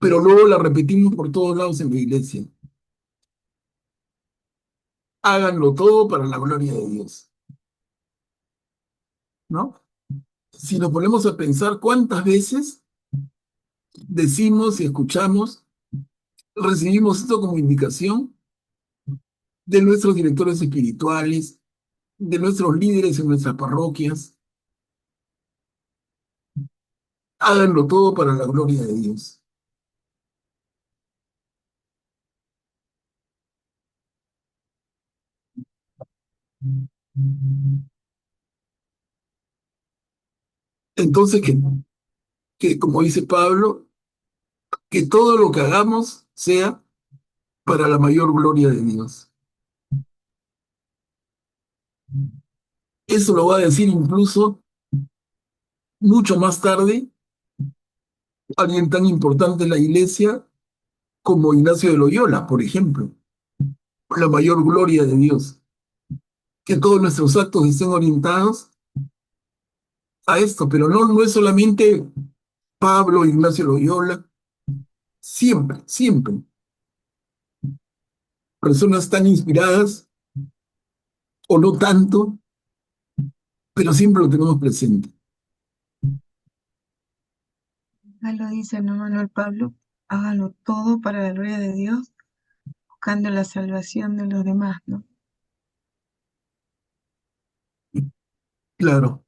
pero luego la repetimos por todos lados en la iglesia. Háganlo todo para la gloria de Dios, ¿no? Si nos ponemos a pensar cuántas veces decimos y escuchamos, recibimos esto como indicación de nuestros directores espirituales, de nuestros líderes en nuestras parroquias. Háganlo todo para la gloria de Dios. Entonces, que como dice Pablo, que todo lo que hagamos sea para la mayor gloria de Dios. Eso lo va a decir incluso mucho más tarde alguien tan importante en la iglesia como Ignacio de Loyola, por ejemplo. La mayor gloria de Dios. Que todos nuestros actos estén orientados a esto, pero no es solamente Pablo, Ignacio Loyola, siempre, siempre. Personas tan inspiradas o no tanto, pero siempre lo tenemos presente. Ya lo dice el Manuel Pablo, hágalo todo para la gloria de Dios, buscando la salvación de los demás, ¿no? Claro,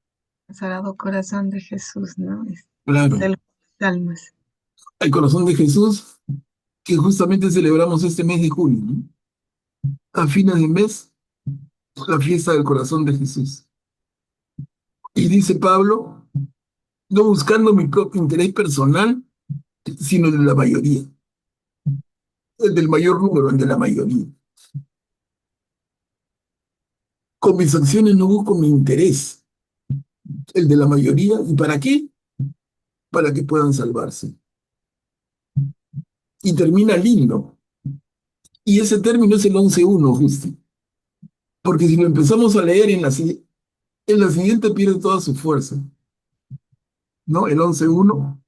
El Sagrado Corazón de Jesús, ¿no? Es claro. de las almas. El corazón de Jesús, que justamente celebramos este mes de junio, ¿no? A fines de mes, la fiesta del corazón de Jesús. Y dice Pablo, no buscando mi propio interés personal, sino el de la mayoría, el del mayor número, el de la mayoría. Con mis acciones no busco mi interés, el de la mayoría. ¿Y para qué? Para que puedan salvarse. Y termina lindo. Y ese término es el 11:1, justo. Porque si lo empezamos a leer en la siguiente pierde toda su fuerza, ¿no? El 11:1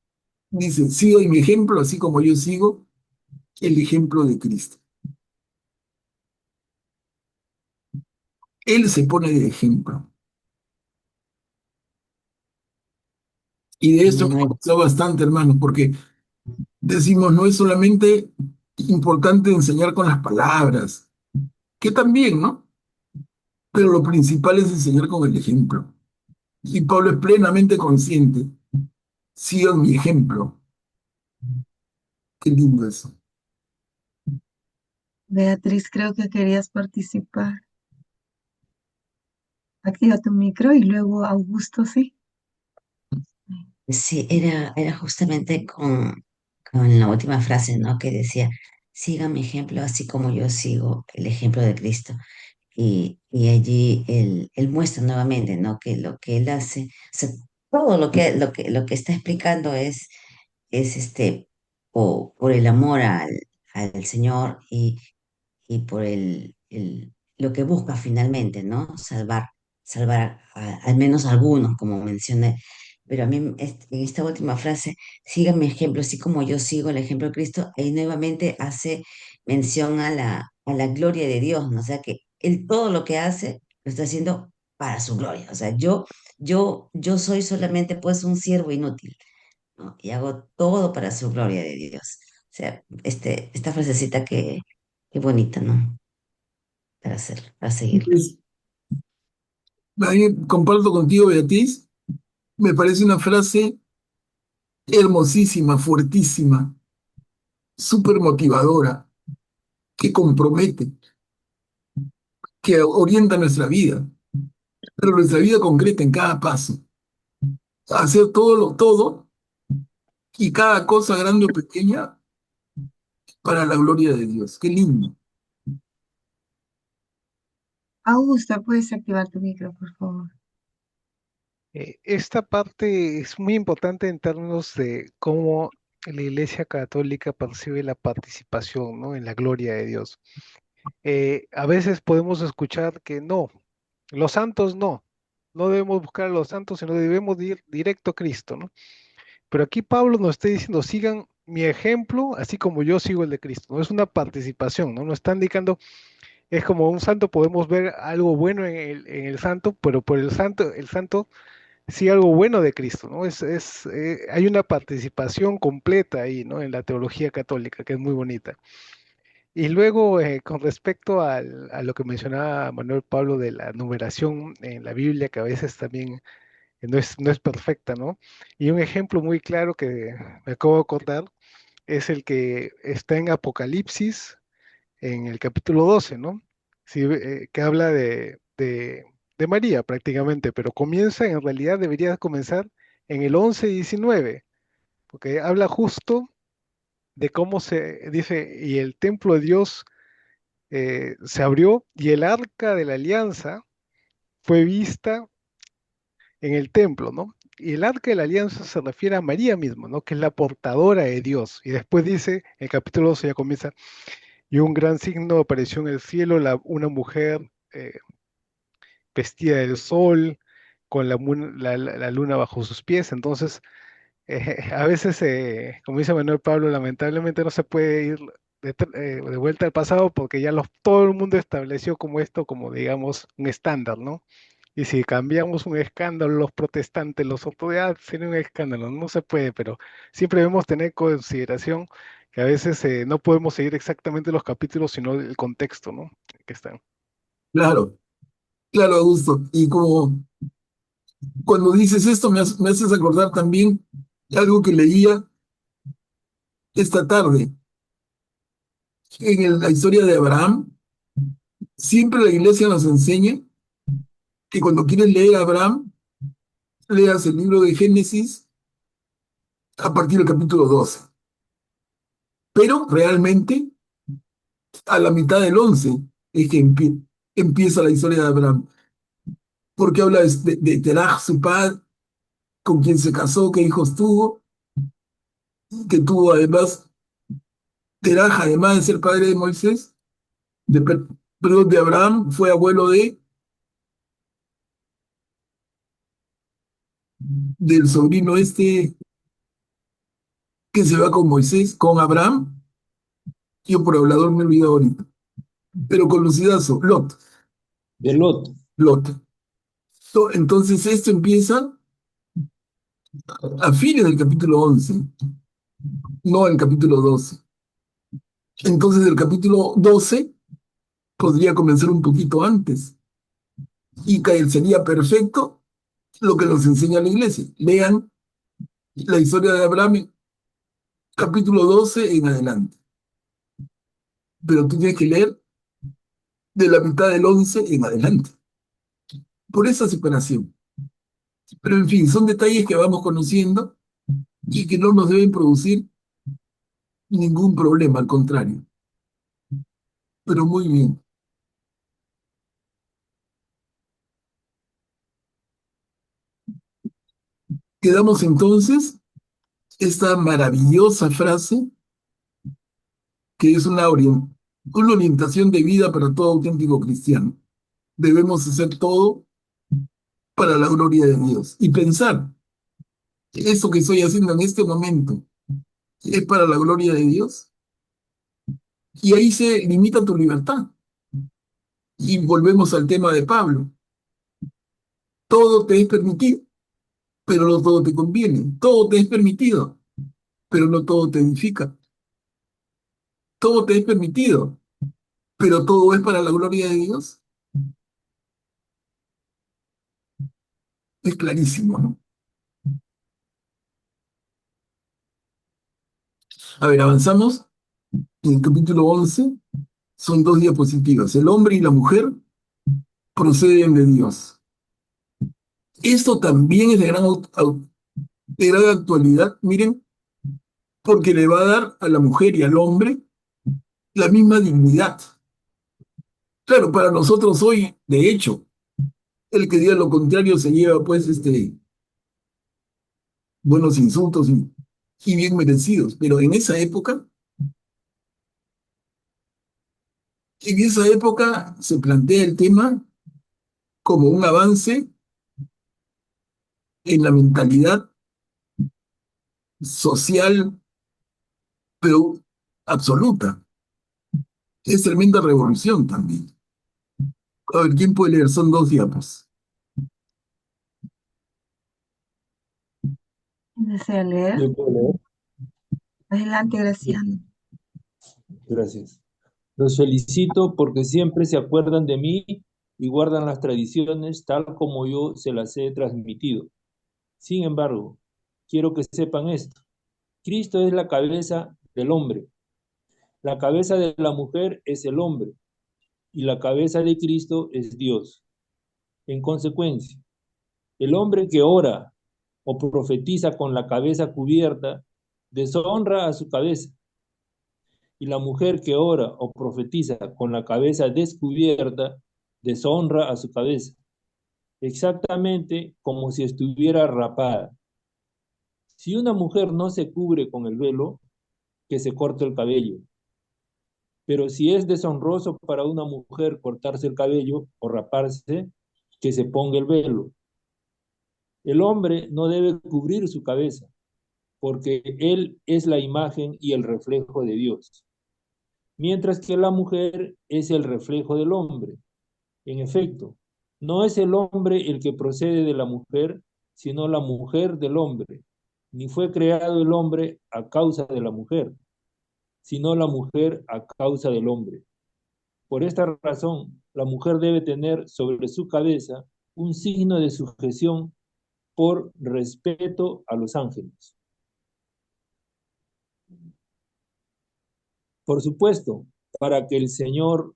dice, sigo mi ejemplo, así como yo sigo el ejemplo de Cristo. Él se pone de ejemplo. Y de esto hemos hablado bastante, hermanos, porque decimos, no es solamente importante enseñar con las palabras, que también, ¿no? Pero lo principal es enseñar con el ejemplo. Y Pablo es plenamente consciente. Sigan mi ejemplo. Qué lindo eso. Beatriz, creo que querías participar. Activa tu micro y luego Augusto, ¿sí? Sí, era justamente con la última frase, ¿no? Que decía, siga mi ejemplo así como yo sigo el ejemplo de Cristo. Y allí él muestra nuevamente, ¿no? Que lo que él hace, o sea, todo lo que está explicando es por el amor al Señor y por lo que busca finalmente, ¿no? Salvar al menos algunos, como mencioné. Pero a mí, en esta última frase, siga mi ejemplo, así como yo sigo el ejemplo de Cristo, y nuevamente hace mención a la gloria de Dios, ¿no? O sea, que Él todo lo que hace lo está haciendo para su gloria. O sea, yo soy solamente pues un siervo inútil, ¿no? Y hago todo para su gloria de Dios. O sea, esta frasecita que bonita, ¿no? Para seguirla. Pues, ahí comparto contigo, Beatriz, me parece una frase hermosísima, fuertísima, súper motivadora, que compromete, que orienta nuestra vida, pero nuestra vida concreta en cada paso. Hacer todo y cada cosa grande o pequeña para la gloria de Dios. Qué lindo. Augusta, puedes activar tu micro, por favor. Esta parte es muy importante en términos de cómo la Iglesia Católica percibe la participación, ¿no? En la gloria de Dios. A veces podemos escuchar que no, los santos no debemos buscar a los santos, sino debemos ir directo a Cristo, ¿no? Pero aquí Pablo nos está diciendo, sigan mi ejemplo, así como yo sigo el de Cristo, ¿no? Es una participación, ¿no? Nos está indicando, es como un santo, podemos ver algo bueno en el santo, pero por el santo sí algo bueno de Cristo, ¿no? Hay una participación completa ahí, ¿no? En la teología católica, que es muy bonita. Y luego, con respecto a lo que mencionaba Manuel Pablo de la numeración en la Biblia, que a veces también no es perfecta, ¿no? Y un ejemplo muy claro que me acabo de acordar es el que está en Apocalipsis, en el capítulo 12, ¿no? Sí, que habla de María prácticamente, pero comienza, en realidad debería comenzar en el 11 y 19, porque habla justo de cómo se dice, y el templo de Dios se abrió y el arca de la alianza fue vista en el templo, ¿no? Y el arca de la alianza se refiere a María misma, ¿no? Que es la portadora de Dios. Y después dice, el capítulo 12 ya comienza, y un gran signo apareció en el cielo, una mujer vestida del sol, con la luna bajo sus pies. Entonces, a veces, como dice Manuel Pablo, lamentablemente no se puede ir de vuelta al pasado porque ya todo el mundo estableció como esto, como digamos, un estándar, ¿no? Y si cambiamos un escándalo, los protestantes, los ortodoxos, sería un escándalo, no se puede, pero siempre debemos tener consideración que a veces no podemos seguir exactamente los capítulos, sino el contexto, ¿no? Que están. Claro, claro, Augusto. Y como cuando dices esto, me haces acordar también algo que leía esta tarde en la historia de Abraham. Siempre la iglesia nos enseña que cuando quieres leer a Abraham, leas el libro de Génesis a partir del capítulo 12. Pero realmente a la mitad del 11 es que empieza la historia de Abraham. Porque habla de Teraj, su padre, con quien se casó, qué hijos tuvo, que tuvo además, Teraj, además de ser padre de Moisés, perdón, de Abraham, fue abuelo del sobrino este que se va con Moisés, con Abraham. Yo por hablador me he olvidado ahorita. Pero con lucidazo, De Lot. Lot. Entonces esto empieza a fines del capítulo 11, no el capítulo 12. Entonces el capítulo 12 podría comenzar un poquito antes y sería perfecto lo que nos enseña la iglesia. Lean la historia de Abraham, capítulo 12 en adelante. Pero tú tienes que leer de la mitad del 11 en adelante. Por esa separación. Pero en fin, son detalles que vamos conociendo y que no nos deben producir ningún problema, al contrario. Pero muy bien. Quedamos entonces esta maravillosa frase que es una orientación una orientación de vida para todo auténtico cristiano. Debemos hacer todo para la gloria de Dios y pensar, eso que estoy haciendo en este momento es para la gloria de Dios. Y ahí se limita tu libertad. Y volvemos al tema de Pablo. Todo te es permitido, pero no todo te conviene. Todo te es permitido, pero no todo te edifica. Todo te es permitido, pero todo es para la gloria de Dios. Es clarísimo, ¿no? A ver, avanzamos. En el capítulo 11 son dos diapositivas. El hombre y la mujer proceden de Dios. Esto también es de gran actualidad, miren, porque le va a dar a la mujer y al hombre la misma dignidad. Claro, para nosotros hoy, de hecho, el que diga lo contrario se lleva, pues, buenos insultos y bien merecidos. Pero en esa época se plantea el tema como un avance en la mentalidad social, pero absoluta. Es tremenda revolución también. A ver, ¿quién puede leer? Son dos diapos. ¿Quién desea leer? Yo puedo leer. Adelante, Graciano. Gracias. Los felicito porque siempre se acuerdan de mí y guardan las tradiciones tal como yo se las he transmitido. Sin embargo, quiero que sepan esto. Cristo es la cabeza del hombre. La cabeza de la mujer es el hombre y la cabeza de Cristo es Dios. En consecuencia, el hombre que ora o profetiza con la cabeza cubierta deshonra a su cabeza, y la mujer que ora o profetiza con la cabeza descubierta deshonra a su cabeza, exactamente como si estuviera rapada. Si una mujer no se cubre con el velo, que se corte el cabello. Pero si es deshonroso para una mujer cortarse el cabello o raparse, que se ponga el velo. El hombre no debe cubrir su cabeza, porque él es la imagen y el reflejo de Dios, mientras que la mujer es el reflejo del hombre. En efecto, no es el hombre el que procede de la mujer, sino la mujer del hombre. Ni fue creado el hombre a causa de la mujer, sino la mujer a causa del hombre. Por esta razón, la mujer debe tener sobre su cabeza un signo de sujeción por respeto a los ángeles. Por supuesto, para que el Señor,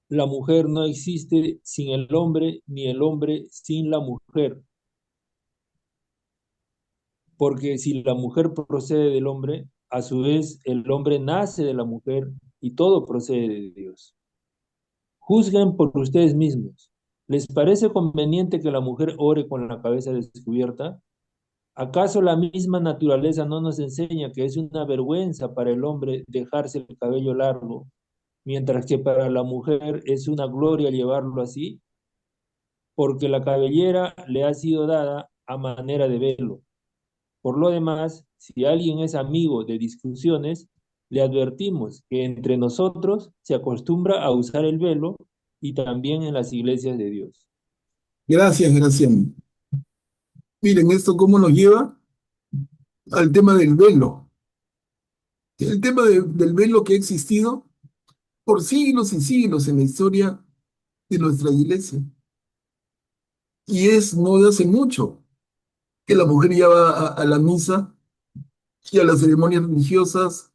la mujer no existe sin el hombre, ni el hombre sin la mujer. Porque si la mujer procede del hombre, a su vez el hombre nace de la mujer y todo procede de Dios. Juzguen por ustedes mismos. ¿Les parece conveniente que la mujer ore con la cabeza descubierta? ¿Acaso la misma naturaleza no nos enseña que es una vergüenza para el hombre dejarse el cabello largo, mientras que para la mujer es una gloria llevarlo así? Porque la cabellera le ha sido dada a manera de velo. Por lo demás, si alguien es amigo de discusiones, le advertimos que entre nosotros se acostumbra a usar el velo y también en las iglesias de Dios. Gracias, Graciano. Miren esto cómo nos lleva al tema del velo. El tema del velo que ha existido por siglos y siglos en la historia de nuestra iglesia. Y es no de hace mucho que la mujer ya va a la misa y a las ceremonias religiosas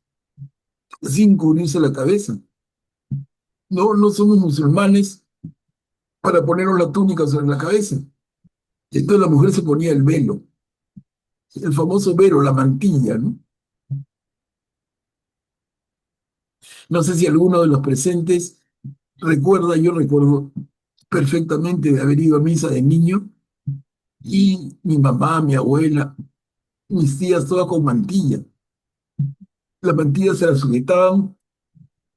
sin cubrirse la cabeza. No, no somos musulmanes para ponernos la túnica sobre la cabeza. Entonces la mujer se ponía el velo, el famoso velo, la mantilla, ¿no? No sé si alguno de los presentes recuerda, yo recuerdo perfectamente de haber ido a misa de niño y mi mamá, mi abuela, mis tías todas con mantilla. La mantilla se la sujetaban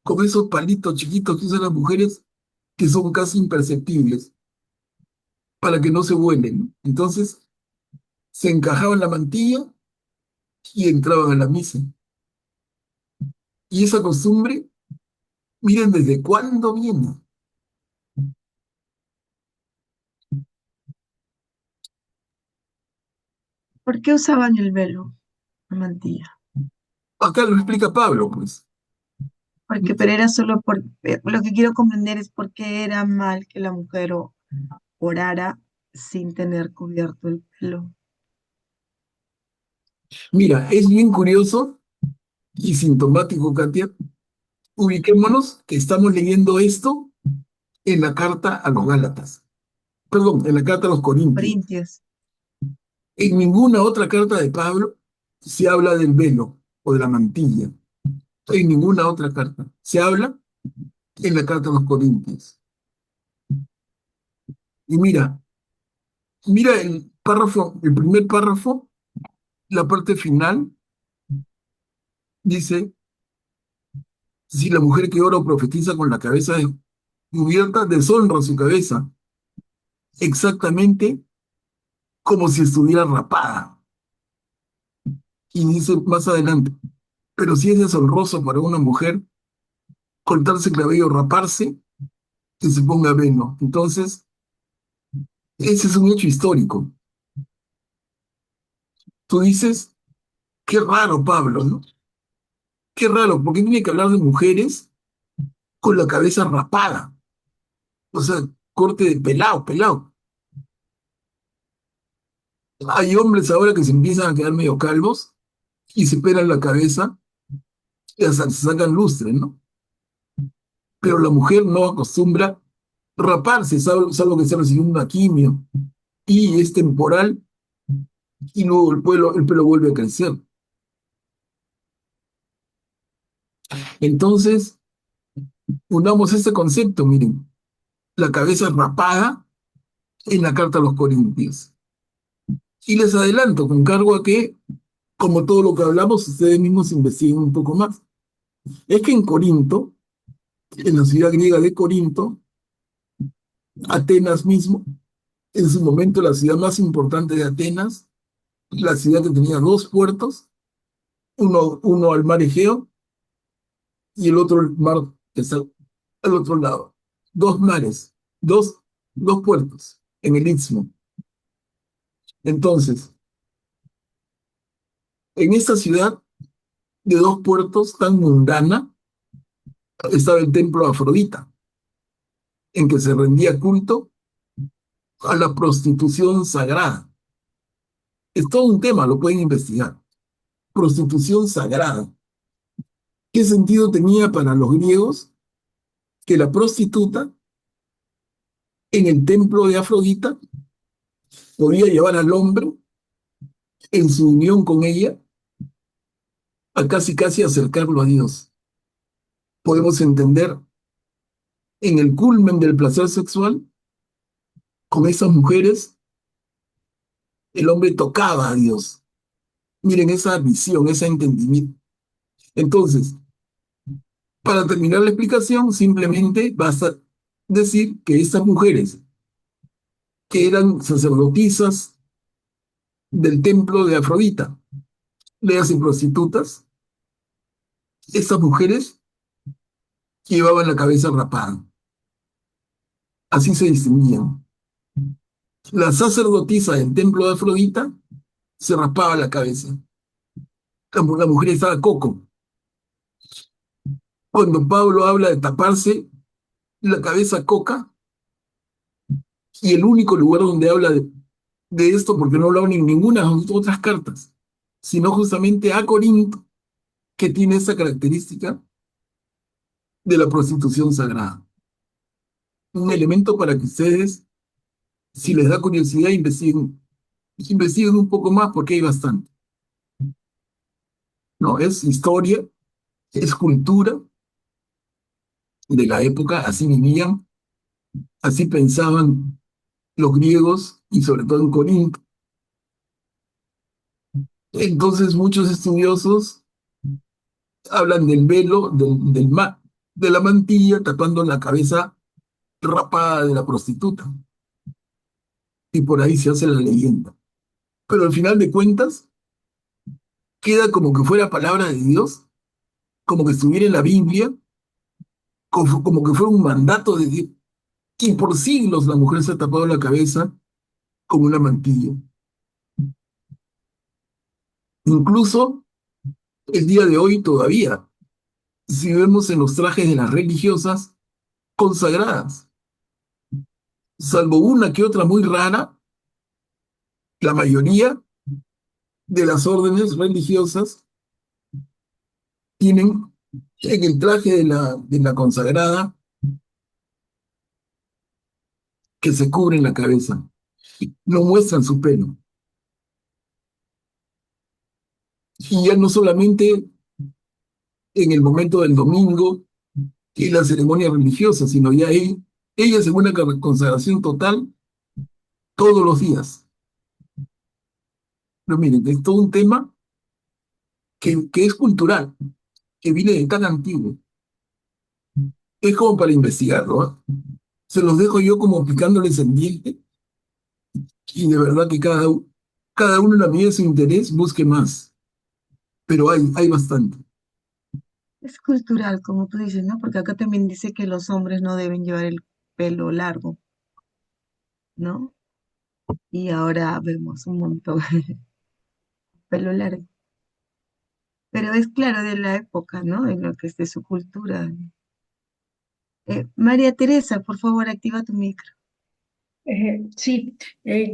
con esos palitos chiquitos que usan las mujeres que son casi imperceptibles para que no se vuelen, ¿no? Entonces se encajaban la mantilla y entraban a la misa. Y esa costumbre, miren desde cuándo viene. ¿Por qué usaban el velo, la mantilla? Acá lo explica Pablo, pues. Pero era solo lo que quiero comprender es por qué era mal que la mujer orara sin tener cubierto el pelo. Mira, es bien curioso y sintomático, Katia. Ubiquémonos que estamos leyendo esto en la carta a los Gálatas. Perdón, en la carta a los Corintios. Corintios. En ninguna otra carta de Pablo se habla del velo o de la mantilla. En ninguna otra carta. Se habla en la carta a los Corintios. Y mira el párrafo, el primer párrafo, la parte final, dice, si la mujer que ora o profetiza con la cabeza cubierta, deshonra su cabeza, exactamente como si estuviera rapada. Y dice más adelante, pero si es deshonroso para una mujer cortarse el cabello, raparse, que se ponga velo. Entonces, ese es un hecho histórico. Tú dices, qué raro, Pablo, ¿no? Qué raro, porque tiene que hablar de mujeres con la cabeza rapada. O sea, corte de pelado, pelado. Hay hombres ahora que se empiezan a quedar medio calvos y se pelan la cabeza y hasta se sacan lustre, ¿no? Pero la mujer no acostumbra raparse, salvo que se recibió una quimio y es temporal y luego el pelo vuelve a crecer. Entonces, unamos este concepto, miren, la cabeza rapada en la carta a los Corintios. Y les adelanto, con cargo a que, como todo lo que hablamos, ustedes mismos investiguen un poco más. Es que en Corinto, en la ciudad griega de Corinto, Atenas mismo, en su momento la ciudad más importante de Atenas, la ciudad que tenía dos puertos, uno al mar Egeo y el otro al mar que está al otro lado. Dos mares, dos puertos en el Istmo. Entonces, en esta ciudad de dos puertos tan mundana, estaba el templo de Afrodita, en que se rendía culto a la prostitución sagrada. Es todo un tema, lo pueden investigar. Prostitución sagrada. ¿Qué sentido tenía para los griegos que la prostituta en el templo de Afrodita podía llevar al hombre en su unión con ella a casi casi acercarlo a Dios? Podemos entender en el culmen del placer sexual, con esas mujeres, el hombre tocaba a Dios. Miren esa visión, ese entendimiento. Entonces, para terminar la explicación, simplemente basta decir que estas mujeres, que eran sacerdotisas del templo de Afrodita, léase prostitutas, estas mujeres llevaban la cabeza rapada. Así se distinguían. La sacerdotisa del templo de Afrodita se rapaba la cabeza. La mujer estaba coco. Cuando Pablo habla de taparse la cabeza coca, y el único lugar donde habla de esto, porque no lo habla en ninguna de las otras cartas, sino justamente a Corinto, que tiene esa característica de la prostitución sagrada. Un elemento para que ustedes, si les da curiosidad, investiguen un poco más, porque hay bastante. No, es historia, es cultura de la época, así vivían, así pensaban los griegos y sobre todo en Corinto. Entonces muchos estudiosos hablan del velo, del de la mantilla tapando la cabeza rapada de la prostituta. Y por ahí se hace la leyenda. Pero al final de cuentas, queda como que fuera palabra de Dios, como que estuviera en la Biblia, como que fuera un mandato de Dios. Y por siglos la mujer se ha tapado la cabeza con una mantilla. Incluso el día de hoy todavía, si vemos en los trajes de las religiosas consagradas, salvo una que otra muy rara, la mayoría de las órdenes religiosas tienen en el traje de la consagrada que se cubren la cabeza, no muestran su pelo. Y ya no solamente en el momento del domingo y la ceremonia religiosa, sino ya ellas en una consagración total todos los días. Pero miren, es todo un tema que es cultural, que viene de tan antiguo. Es como para investigarlo, ¿eh? Se los dejo yo como picándoles el diente y de verdad que cada uno en la medida de su interés busque más, pero hay bastante. Es cultural, como tú dices, ¿no? Porque acá también dice que los hombres no deben llevar el pelo largo, ¿no? Y ahora vemos un montón de pelo largo. Pero es claro de la época, ¿no? De lo que es de su cultura. María Teresa, por favor, activa tu micro. Sí,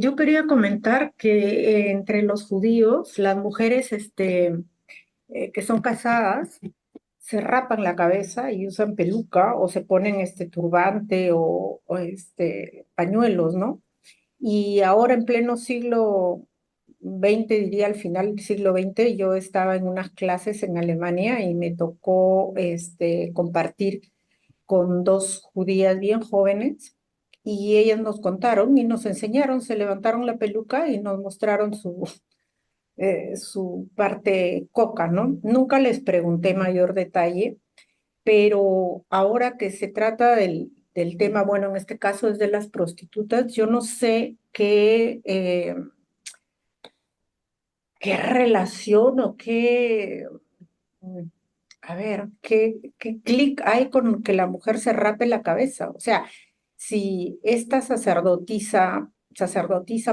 yo quería comentar que entre los judíos, las mujeres que son casadas se rapan la cabeza y usan peluca o se ponen turbante o pañuelos, ¿no? Y ahora en pleno siglo XX, diría al final del siglo XX, yo estaba en unas clases en Alemania y me tocó compartir con dos judías bien jóvenes y ellas nos contaron y nos enseñaron, se levantaron la peluca y nos mostraron su parte coca, ¿no? Nunca les pregunté mayor detalle, pero ahora que se trata del tema, bueno, en este caso es de las prostitutas, yo no sé qué relación o mm, a ver, qué clic hay con que la mujer se rape la cabeza. O sea, si esta sacerdotisa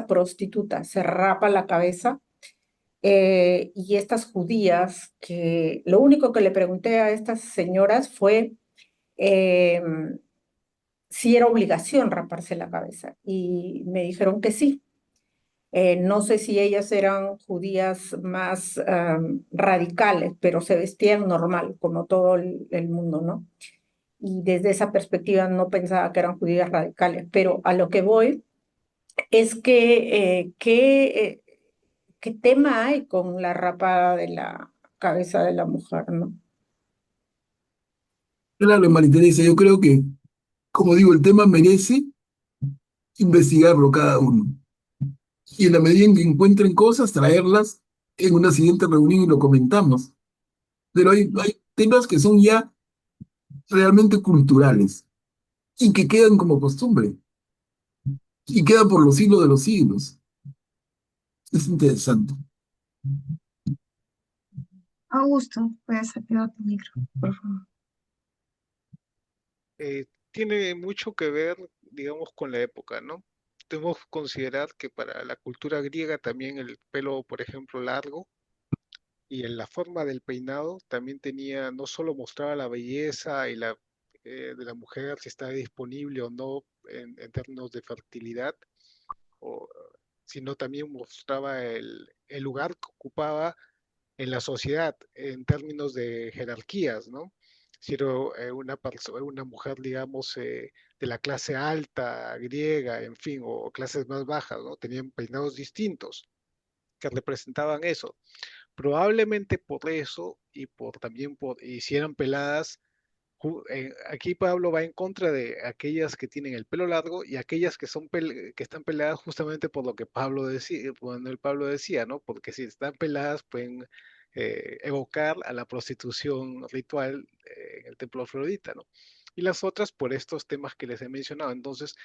prostituta se rapa la cabeza, y estas judías, que lo único que le pregunté a estas señoras fue eh, si era obligación raparse la cabeza. Y me dijeron que sí. No sé si ellas eran judías más radicales, pero se vestían normal, como todo el mundo, ¿no? Y desde esa perspectiva no pensaba que eran judías radicales, pero a lo que voy es ¿qué tema hay con la rapada de la cabeza de la mujer, ¿no? Claro, María Teresa, yo creo que, como digo, el tema merece investigarlo cada uno. Y en la medida en que encuentren cosas, traerlas en una siguiente reunión y lo comentamos. Pero hay temas que son ya realmente culturales y que quedan como costumbre y quedan por los siglos de los siglos. Es interesante. Augusto, puedes activar tu micro, por favor. Tiene mucho que ver, digamos, con la época, ¿no? Debemos considerar que para la cultura griega también el pelo, por ejemplo, largo y en la forma del peinado también tenía, no solo mostraba la belleza y de la mujer, si estaba disponible o no en términos de fertilidad, o, sino también mostraba el lugar que ocupaba en la sociedad en términos de jerarquías, ¿no? Si era una mujer, digamos, de la clase alta, griega, en fin, o clases más bajas, ¿no? Tenían peinados distintos que representaban eso. Probablemente por eso y también por, y si eran peladas, aquí Pablo va en contra de aquellas que tienen el pelo largo y aquellas que están peladas justamente por lo que Pablo decía, cuando el Pablo decía, ¿no? Porque si están peladas pueden evocar a la prostitución ritual en el templo afrodita, ¿no? Y las otras por estos temas que les he mencionado. Entonces,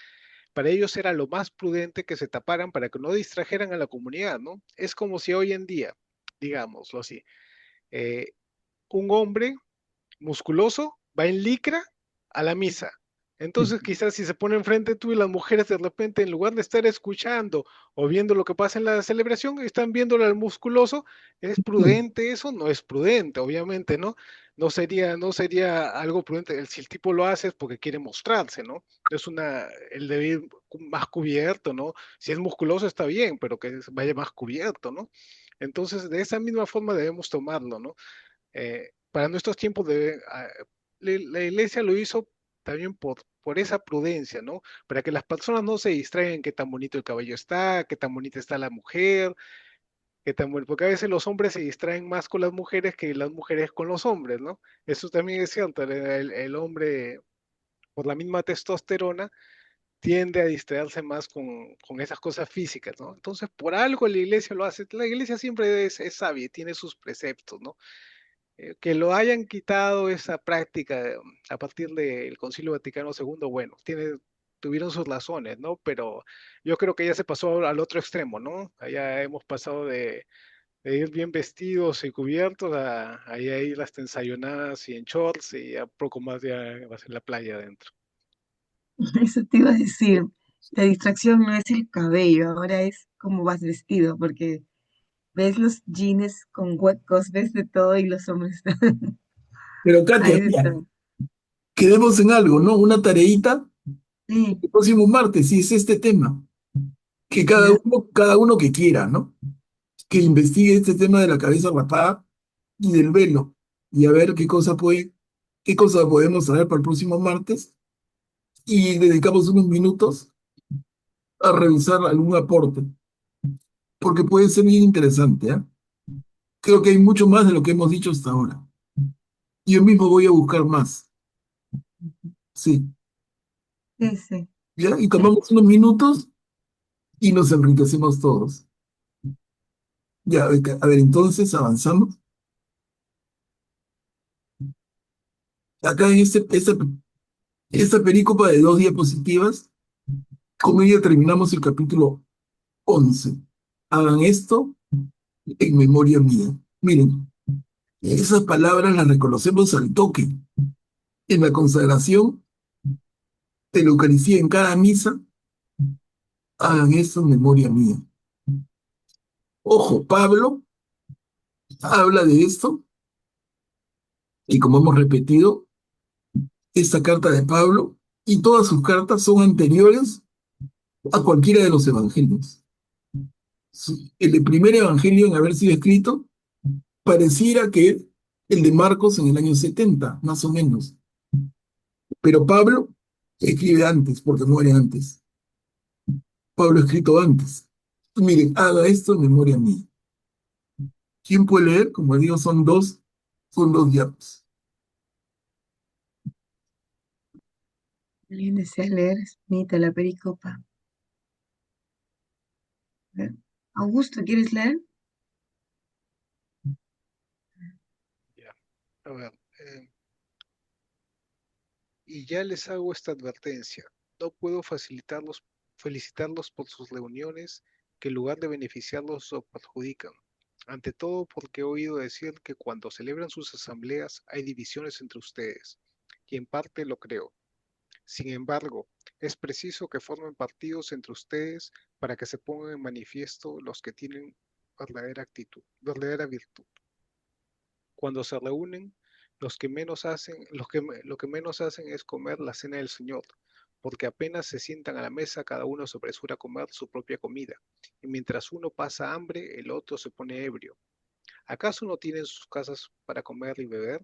para ellos era lo más prudente que se taparan para que no distrajeran a la comunidad, ¿no? Es como si hoy en día, digámoslo así, eh, un hombre musculoso va en licra a la misa. Entonces, quizás si se pone enfrente tú y las mujeres de repente, en lugar de estar escuchando o viendo lo que pasa en la celebración, están viéndole al musculoso. ¿Es prudente eso? No es prudente, obviamente, ¿no? No sería algo prudente. Si el tipo lo hace es porque quiere mostrarse, ¿no? Es el debe ir más cubierto, ¿no? Si es musculoso está bien, pero que vaya más cubierto, ¿no? Entonces, de esa misma forma debemos tomarlo, ¿no? Para nuestros tiempos la iglesia lo hizo también por esa prudencia, ¿no? Para que las personas no se distraigan qué tan bonito el cabello está, qué tan bonita está la mujer, porque a veces los hombres se distraen más con las mujeres que las mujeres con los hombres, ¿no? Eso también es cierto, el hombre, por la misma testosterona, tiende a distraerse más con esas cosas físicas, ¿no? Entonces, por algo la iglesia lo hace. La iglesia siempre es sabia y tiene sus preceptos, ¿no? Que lo hayan quitado esa práctica a partir del Concilio Vaticano II, bueno, tuvieron sus razones, ¿no? Pero yo creo que ya se pasó al otro extremo, ¿no? Allá hemos pasado de ir bien vestidos y cubiertos a ya ir hasta ensayonadas y en shorts y a poco más ya vas en la playa adentro. Eso te iba a decir. La distracción no es el cabello, ahora es cómo vas vestido, porque ves los jeans con huecos, ves de todo y los hombres Pero Katia, hay de mira, todo. quedemos en algo, ¿no? Una tareita Sí, el próximo martes, si es este tema, que ya. cada uno que quiera, ¿no? Que investigue este tema de la cabeza rapada y del velo, y a ver qué cosa podemos traer para el próximo martes, y dedicamos unos minutos a revisar algún aporte, porque puede ser bien interesante, ¿eh? Creo que hay mucho más de lo que hemos dicho hasta ahora. Yo mismo voy a buscar más, sí, Sí, sí. ¿ya? Y tomamos unos minutos y nos enriquecemos todos. Ya, a ver, entonces avanzamos. Acá en esta perícopa de 2 diapositivas, con ella terminamos el capítulo 11. Hagan esto en memoria mía. Miren, esas palabras las reconocemos al toque. En la consagración de la Eucaristía en cada misa, hagan esto en memoria mía. Ojo, Pablo habla de esto y como hemos repetido, esta carta de Pablo y todas sus cartas son anteriores a cualquiera de los evangelios. Sí, el primer evangelio en haber sido escrito pareciera que el de Marcos en el año 70, más o menos. Pero Pablo escribe antes, porque muere antes. Pablo ha escrito antes. Miren, haga esto en memoria mía. ¿Quién puede leer? Como digo, son dos diapos. ¿Alguien desea leer? Es bonita la pericopa. A ver. Augusto, ¿quieres leer? Ya. A ver, y ya les hago esta advertencia. No puedo felicitarlos por sus reuniones, que en lugar de beneficiarlos los perjudican. Ante todo porque he oído decir que cuando celebran sus asambleas hay divisiones entre ustedes, y en parte lo creo. Sin embargo, es preciso que formen partidos entre ustedes para que se pongan en manifiesto los que tienen verdadera virtud. Cuando se reúnen, lo que menos hacen es comer la cena del Señor, porque apenas se sientan a la mesa, cada uno se apresura a comer su propia comida, y mientras uno pasa hambre, el otro se pone ebrio. ¿Acaso no tienen sus casas para comer y beber?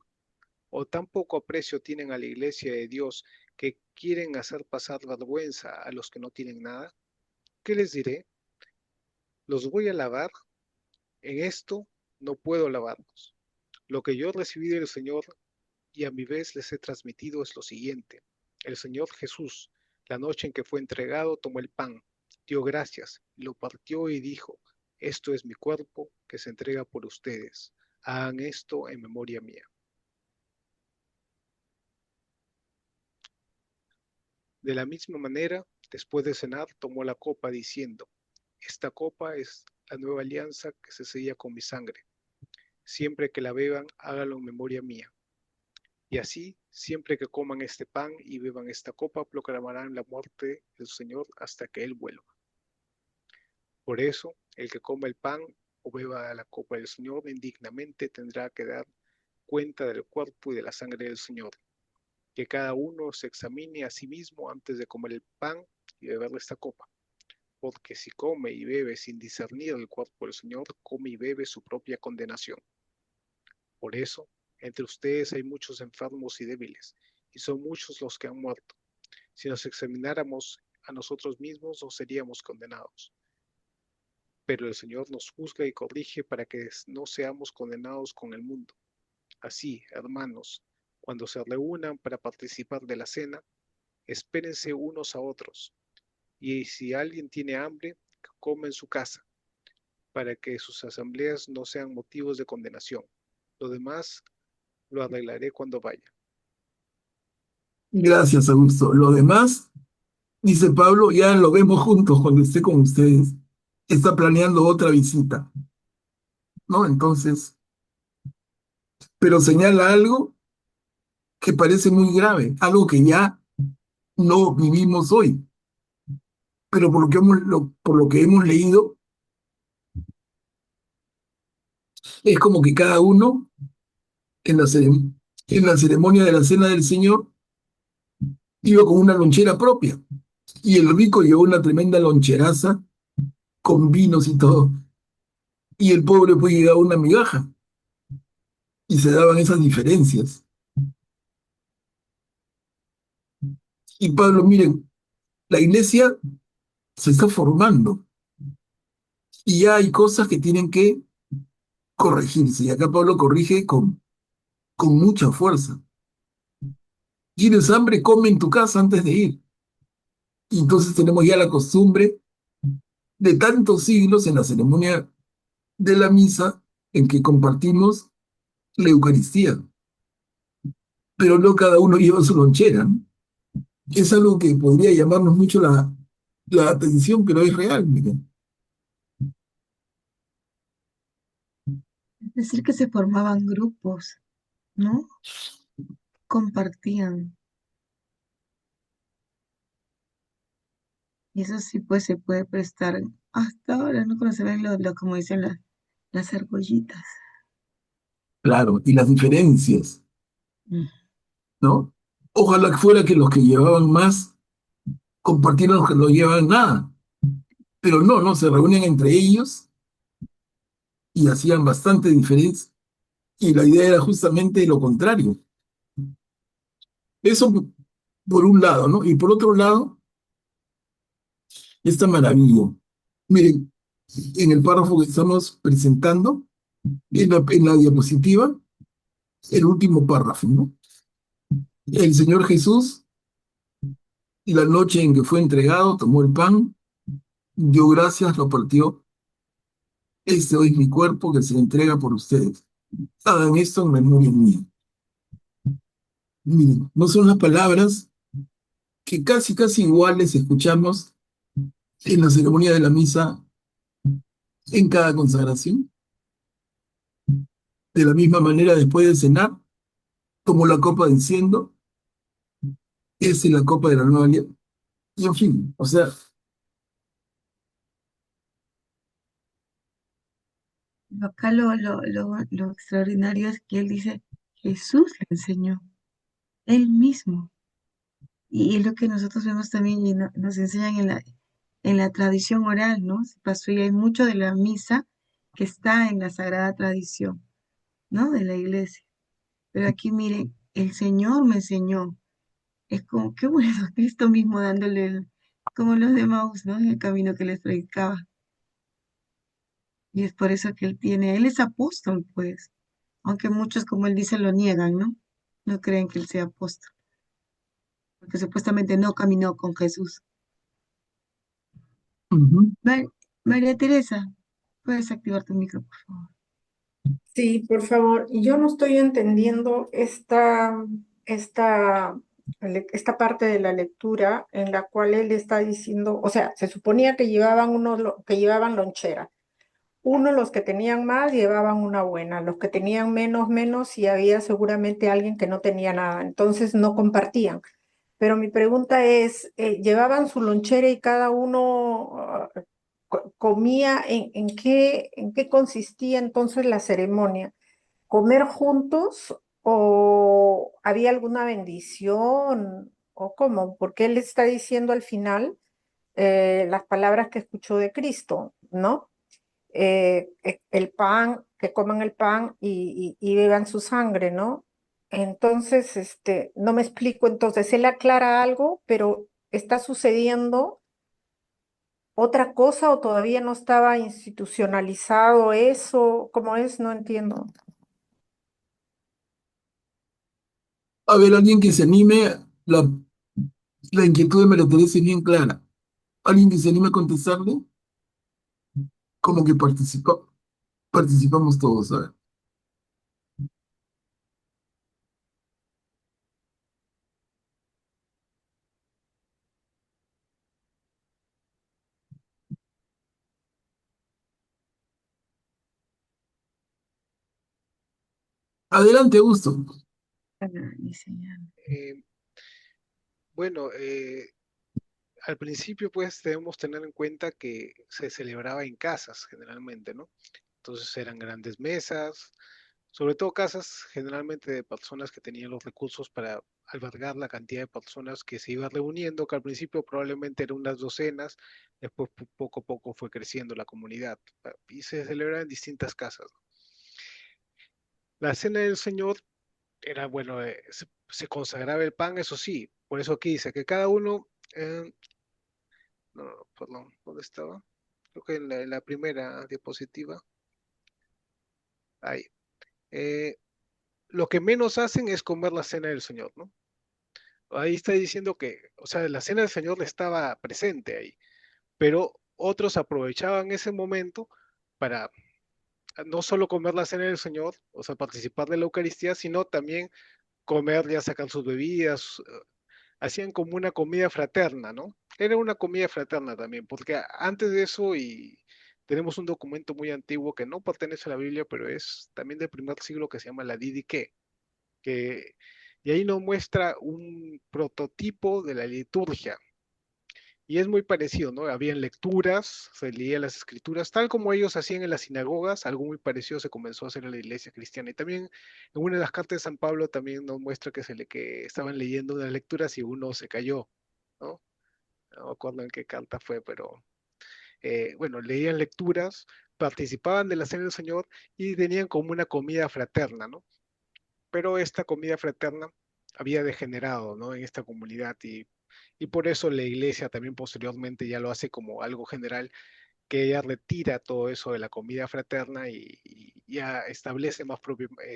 ¿O tan poco aprecio tienen a la iglesia de Dios que quieren hacer pasar vergüenza a los que no tienen nada? ¿Qué les diré? ¿Los voy a lavar? En esto no puedo lavarlos. Lo que yo recibí del Señor y a mi vez les he transmitido es lo siguiente. El Señor Jesús, la noche en que fue entregado, tomó el pan, dio gracias, lo partió y dijo, esto es mi cuerpo que se entrega por ustedes. Hagan esto en memoria mía. De la misma manera, después de cenar, tomó la copa diciendo, esta copa es la nueva alianza que se sella con mi sangre. Siempre que la beban, háganlo en memoria mía. Y así, siempre que coman este pan y beban esta copa, proclamarán la muerte del Señor hasta que Él vuelva. Por eso, el que coma el pan o beba la copa del Señor indignamente tendrá que dar cuenta del cuerpo y de la sangre del Señor. Que cada uno se examine a sí mismo antes de comer el pan y beber esta copa. Porque si come y bebe sin discernir el cuerpo del Señor, come y bebe su propia condenación. Por eso, entre ustedes hay muchos enfermos y débiles, y son muchos los que han muerto. Si nos examináramos a nosotros mismos, no seríamos condenados. Pero el Señor nos juzga y corrige para que no seamos condenados con el mundo. Así, hermanos, cuando se reúnan para participar de la cena, espérense unos a otros. Y si alguien tiene hambre, que coma en su casa, para que sus asambleas no sean motivos de condenación. Lo demás lo arreglaré cuando vaya. Gracias, Augusto. Lo demás, dice Pablo, ya lo vemos juntos cuando esté con ustedes. Está planeando otra visita, ¿no? Entonces, pero señala algo que parece muy grave, algo que ya no vivimos hoy, pero por lo que hemos leído, es como que cada uno en la ceremonia de la Cena del Señor iba con una lonchera propia, y el rico llevó una tremenda loncheraza con vinos y todo, y el pobre pues llegaba una migaja, y se daban esas diferencias. Y Pablo, miren, la iglesia se está formando, y ya hay cosas que tienen que corregirse, y acá Pablo corrige con mucha fuerza. ¿Tienes hambre? Come en tu casa antes de ir. Y entonces tenemos ya la costumbre de tantos siglos en la ceremonia de la misa en que compartimos la Eucaristía, pero no cada uno lleva su lonchera, ¿no? Es algo que podría llamarnos mucho la atención, pero es real, miren. Es decir, que se formaban grupos, ¿no? Compartían. Y eso sí, pues se puede prestar. Hasta ahora, ¿no? Cuando se ven como dicen las argollitas. Claro, y las diferencias, Mm. ¿no? Ojalá que fuera que los que llevaban más compartieran los que no llevaban nada, pero no, no, se reúnen entre ellos y hacían bastante diferencia. Y la idea era justamente lo contrario. Eso por un lado, ¿no? Y por otro lado, esta maravilla. Miren, en el párrafo que estamos presentando, en la diapositiva, el último párrafo, ¿no? El Señor Jesús, la noche en que fue entregado, tomó el pan, dio gracias, lo partió. Este hoy es mi cuerpo que se entrega por ustedes. Hagan esto en memoria mía. Miren, no son las palabras que casi iguales escuchamos en la ceremonia de la misa en cada consagración. De la misma manera, después de cenar, tomó la copa diciendo, esa es la copa de la nueva alianza. Y en fin, o sea, Acá lo extraordinario es que él dice, Jesús le enseñó, él mismo. Y es lo que nosotros vemos también y nos enseñan en la tradición oral, ¿no? Se pasó y hay mucho de la misa que está en la sagrada tradición, ¿no? De la iglesia. Pero aquí miren, el Señor me enseñó. Es como, qué bueno, Cristo mismo dándole como los de Maús, ¿no? En el camino que les predicaba. Y es por eso que él es apóstol, pues. Aunque muchos, como él dice, lo niegan, ¿no? No creen que él sea apóstol, porque supuestamente no caminó con Jesús. ujú. María Teresa, puedes activar tu micro, por favor. Sí, por favor. Y yo no estoy entendiendo esta parte de la lectura en la cual él está diciendo, o sea, se suponía que llevaban que llevaban lonchera. Uno, los que tenían más, llevaban una buena. Los que tenían menos, menos, y había seguramente alguien que no tenía nada. Entonces no compartían. Pero mi pregunta es, ¿llevaban su lonchera y cada uno comía? En qué consistía entonces la ceremonia? ¿Comer juntos o había alguna bendición o cómo? Porque él está diciendo al final las palabras que escuchó de Cristo, ¿no? El pan, que coman el pan y beban su sangre, ¿no? Entonces, no me explico, entonces él aclara algo, pero ¿está sucediendo otra cosa o todavía no estaba institucionalizado eso? ¿Cómo es? No entiendo. A ver, alguien que se anime, la, la inquietud de María Teresa es bien clara. ¿Alguien que se anime a contestarle? Como que participamos todos, a ver. Adelante, Augusto. Mi señor. Eh, bueno, al principio pues debemos tener en cuenta que se celebraba en casas generalmente, ¿no? Entonces eran grandes mesas, sobre todo casas generalmente de personas que tenían los recursos para albergar la cantidad de personas que se iba reuniendo, que al principio probablemente eran unas docenas, después poco a poco fue creciendo la comunidad y se celebraba en distintas casas. La cena del Señor era, bueno, se consagraba el pan, eso sí, por eso aquí dice que cada uno, no, no, perdón, ¿dónde estaba? Creo que en la primera diapositiva, ahí. Eh, lo que menos hacen es comer la cena del Señor, ¿no? Ahí está diciendo que, o sea, la cena del Señor estaba presente ahí, pero otros aprovechaban ese momento para no solo comer la cena del Señor, o sea, participar de la Eucaristía, sino también comer, ya sacan sus bebidas, hacían como una comida fraterna, ¿no? Era una comida fraterna también, porque antes de eso y tenemos un documento muy antiguo que no pertenece a la Biblia, pero es también del primer siglo que se llama la Didaqué, que y ahí nos muestra un prototipo de la liturgia. Y es muy parecido, ¿no? Habían lecturas, se leían las escrituras, tal como ellos hacían en las sinagogas, algo muy parecido se comenzó a hacer en la iglesia cristiana. Y también en una de las cartas de San Pablo también nos muestra que estaban leyendo unas lecturas y uno se cayó, ¿no? No me acuerdo en qué carta fue, pero bueno, leían lecturas, participaban de la cena del Señor y tenían como una comida fraterna, ¿no? Pero esta comida fraterna había degenerado, ¿no? En esta comunidad y por eso la iglesia también posteriormente ya lo hace como algo general, que ella retira todo eso de la comida fraterna y ya establece más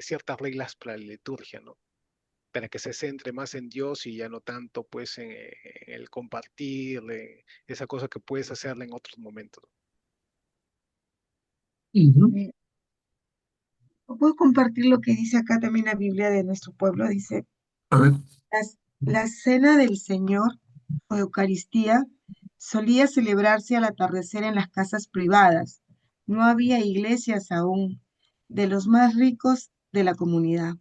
ciertas reglas para la liturgia, ¿no? Para que se centre más en Dios y ya no tanto pues en el compartir, esa cosa que puedes hacerla en otros momentos. Ujú. ¿Puedo compartir lo que dice acá también la Biblia de nuestro pueblo? Dice, A ver. la cena del Señor o Eucaristía solía celebrarse al atardecer en las casas privadas. No había iglesias aún de los más ricos de la comunidad,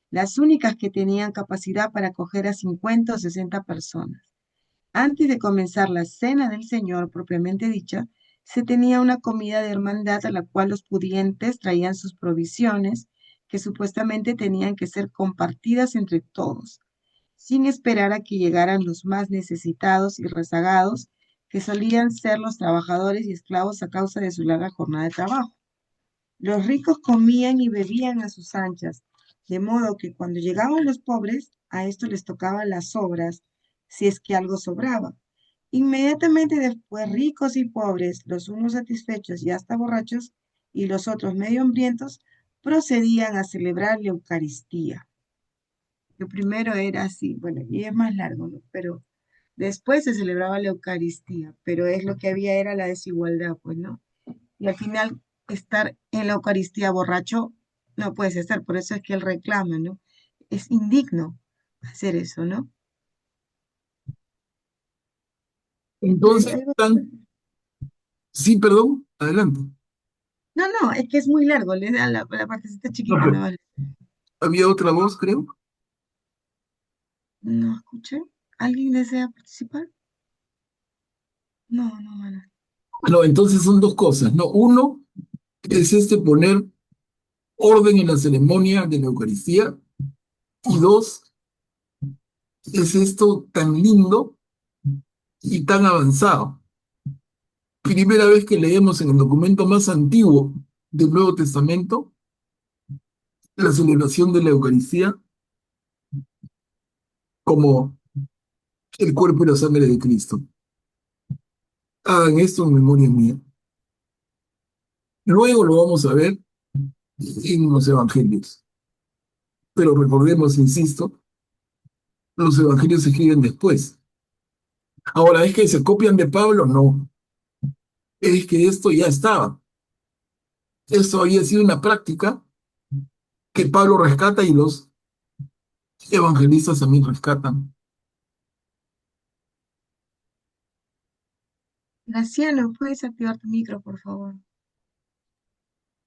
las únicas que tenían capacidad para acoger a 50 o 60 personas. Antes de comenzar la cena del Señor propiamente dicha, se tenía una comida de hermandad a la cual los pudientes traían sus provisiones, que supuestamente tenían que ser compartidas entre todos, sin esperar a que llegaran los más necesitados y rezagados, que solían ser los trabajadores y esclavos a causa de su larga jornada de trabajo. Los ricos comían y bebían a sus anchas, de modo que cuando llegaban los pobres, a estos les tocaban las sobras, si es que algo sobraba. Inmediatamente después, ricos y pobres, los unos satisfechos y hasta borrachos, y los otros medio hambrientos, procedían a celebrar la Eucaristía. Lo primero era así, bueno, y es más largo, ¿no? Pero después se celebraba la Eucaristía, pero es lo que había era la desigualdad, pues, ¿no? Y al final estar en la Eucaristía borracho no puedes estar, por eso es que él reclama, ¿no? Es indigno hacer eso, ¿no? Entonces, Algo- sí, perdón, adelante. No, no, es que es muy largo, le da la partecita No, chiquita, no pero vale. había otra voz, creo. No escuché. ¿Alguien desea participar? No, no, bueno. No, entonces son dos cosas, ¿no? Uno es poner orden en la ceremonia de la Eucaristía, y dos, es esto tan lindo y tan avanzado. Primera vez que leemos en el documento más antiguo del Nuevo Testamento la celebración de la Eucaristía como el cuerpo y la sangre de Cristo. Hagan esto en memoria mía. Luego lo vamos a ver en los evangelios. Pero recordemos, insisto, los evangelios se escriben después. Ahora, ¿es que se copian de Pablo? No. Es que esto ya estaba. Esto había sido una práctica que Pablo rescata y los evangelistas también rescatan. Graciano, ¿puedes activar tu micro, por favor?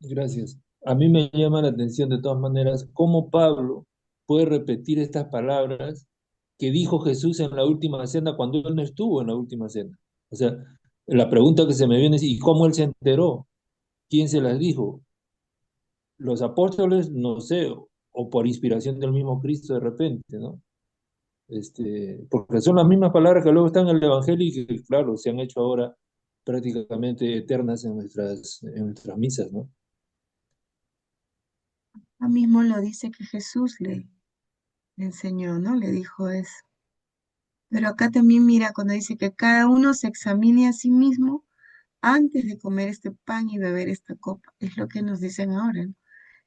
Gracias. A mí me llama la atención de todas maneras cómo Pablo puede repetir estas palabras que dijo Jesús en la última cena cuando él no estuvo en la última cena. O sea, la pregunta que se me viene es, ¿y cómo él se enteró? ¿Quién se las dijo? Los apóstoles, no sé, o por inspiración del mismo Cristo de repente, ¿no? Porque son las mismas palabras que luego están en el Evangelio y que, claro, se han hecho ahora prácticamente eternas en nuestras misas, ¿no? Ahí mismo lo dice que Jesús le enseñó, ¿no? Le dijo eso. Pero acá también mira cuando dice que cada uno se examine a sí mismo antes de comer este pan y beber esta copa. Es lo que nos dicen ahora, ¿no?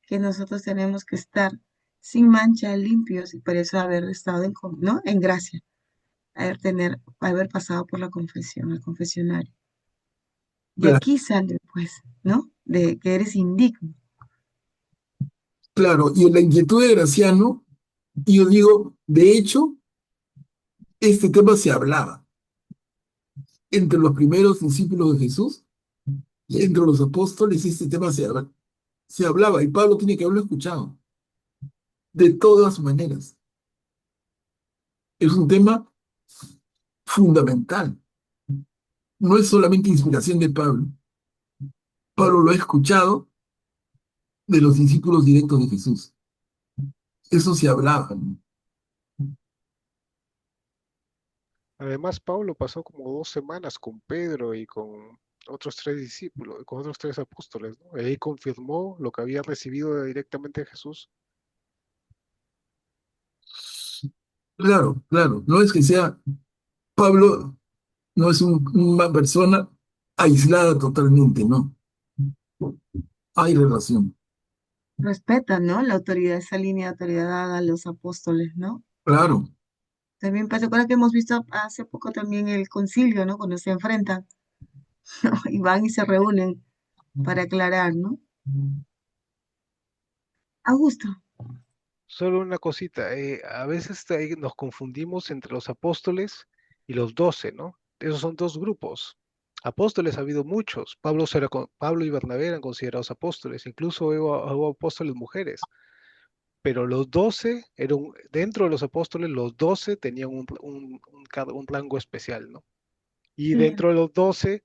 Que nosotros tenemos que estar sin mancha, limpios, y por eso haber estado ¿no? En gracia, haber pasado por la confesión, el confesionario. De Claro, aquí sale, pues, ¿no? De que eres indigno. claro. Y en la inquietud de Graciano, yo digo, de hecho, este tema se hablaba entre los primeros discípulos de Jesús y entre los apóstoles. Este tema se hablaba y Pablo tiene que haberlo escuchado. De todas maneras, es un tema fundamental. No es solamente inspiración de Pablo. Pablo lo ha escuchado de los discípulos directos de Jesús. Eso se hablaba, ¿no? Además, Pablo pasó como 2 semanas con Pedro y con otros 3 discípulos, con otros 3 apóstoles, ¿no? Y ahí confirmó lo que había recibido directamente de Jesús. Claro, claro. No es que sea Pablo, no es una persona aislada totalmente, ¿no? Hay relación. Respeta, ¿no? La autoridad, esa línea de autoridad dada a los apóstoles, ¿no? Claro, También pasa, acuerdas que hemos visto hace poco también el concilio, ¿no? Cuando se enfrentan, ¿no? Y van y se reúnen para aclarar, ¿no? Augusto. Solo una cosita, a veces ahí nos confundimos entre los apóstoles y los 12, ¿no? Esos son 2 grupos. Apóstoles ha habido muchos. Pablo y Bernabé eran considerados apóstoles, incluso hubo apóstoles mujeres. Pero los 12 dentro de los apóstoles, los 12 tenían un rango especial, ¿no? Y Sí, dentro de los 12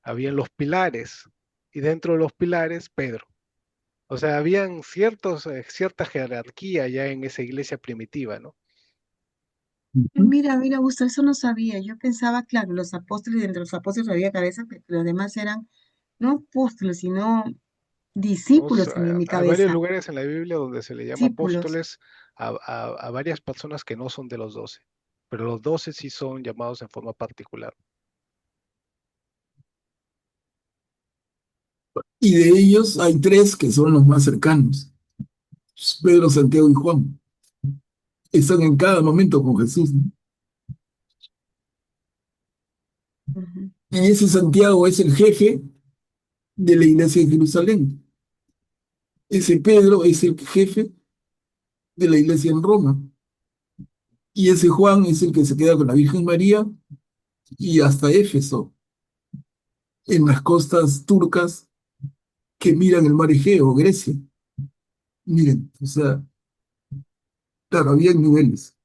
habían los pilares, y dentro de los pilares, Pedro. O sea, habían cierta jerarquía ya en esa iglesia primitiva, ¿no? mira, mira, Augusto, eso no sabía. Yo pensaba, claro, los apóstoles, entre los apóstoles había cabeza, pero los demás eran no apóstoles, sino O discípulos tenía en sea, mi hay varios cabeza. lugares en la Biblia donde se le llama Discípulos. apóstoles a varias personas que no son de los 12, pero los 12 sí son llamados en forma particular. y de ellos hay tres que son los más cercanos: Pedro, Santiago y Juan. Están en cada momento con Jesús, ¿no? Ujú. Y ese Santiago es el jefe de la iglesia de Jerusalén. Y ese Santiago es el jefe de la iglesia de Jerusalén. Y ese Santiago es el jefe de la iglesia de Jerusalén. Y ese Santiago es el jefe de la iglesia de Jerusalén. Y ese Santiago es el jefe de la iglesia de Jerusalén. Y ese Santiago es el jefe Ese Pedro es el jefe de la iglesia en Roma. Y ese Juan es el que se queda con la Virgen María y hasta Éfeso, en las costas turcas que miran el mar Egeo, Grecia. Miren, o sea, claro, había niveles.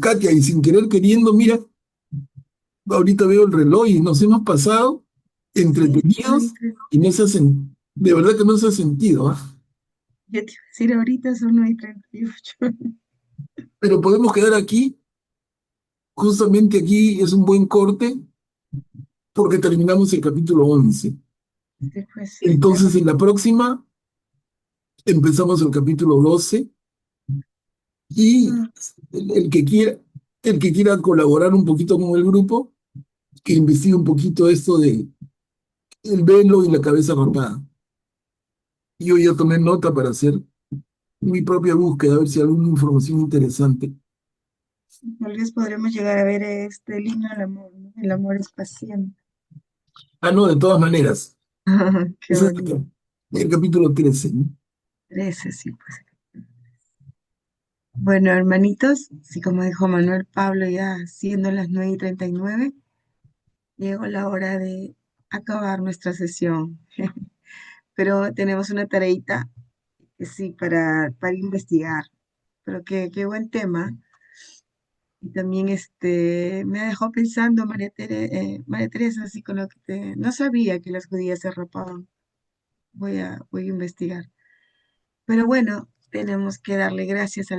Katia, y sin querer queriendo, mira, ahorita veo el reloj y nos hemos pasado Sí, entretenidos y no se hacen, de verdad que no se ha sentido, ¿ah? ya te iba a decir, ahorita son 9:38. Pero podemos quedar aquí, justamente aquí es un buen corte, porque terminamos el capítulo 11. Sí, pues, Entonces, en la próxima empezamos el capítulo 12 y el que quiera, el que quiera colaborar un poquito con el grupo, que investigue un poquito esto de el velo y la cabeza rapada. Yo ya tomé nota para hacer mi propia búsqueda, a ver si hay alguna información interesante. tal vez podremos llegar a ver el himno al amor, ¿no? El amor es paciente. Ah, no, de todas maneras. Qué Ese es bonito. el capítulo 13, ¿no? 13, sí, pues. Bueno, hermanitos, sí, como dijo Manuel Pablo, ya siendo las 9:39, llegó la hora de acabar nuestra sesión. Pero tenemos una tareita, sí, para investigar. Pero qué buen tema. Y también me ha dejado pensando María Teresa, así con lo que no sabía que las judías se rapaban. Voy a investigar. Pero bueno, tenemos que darle gracias a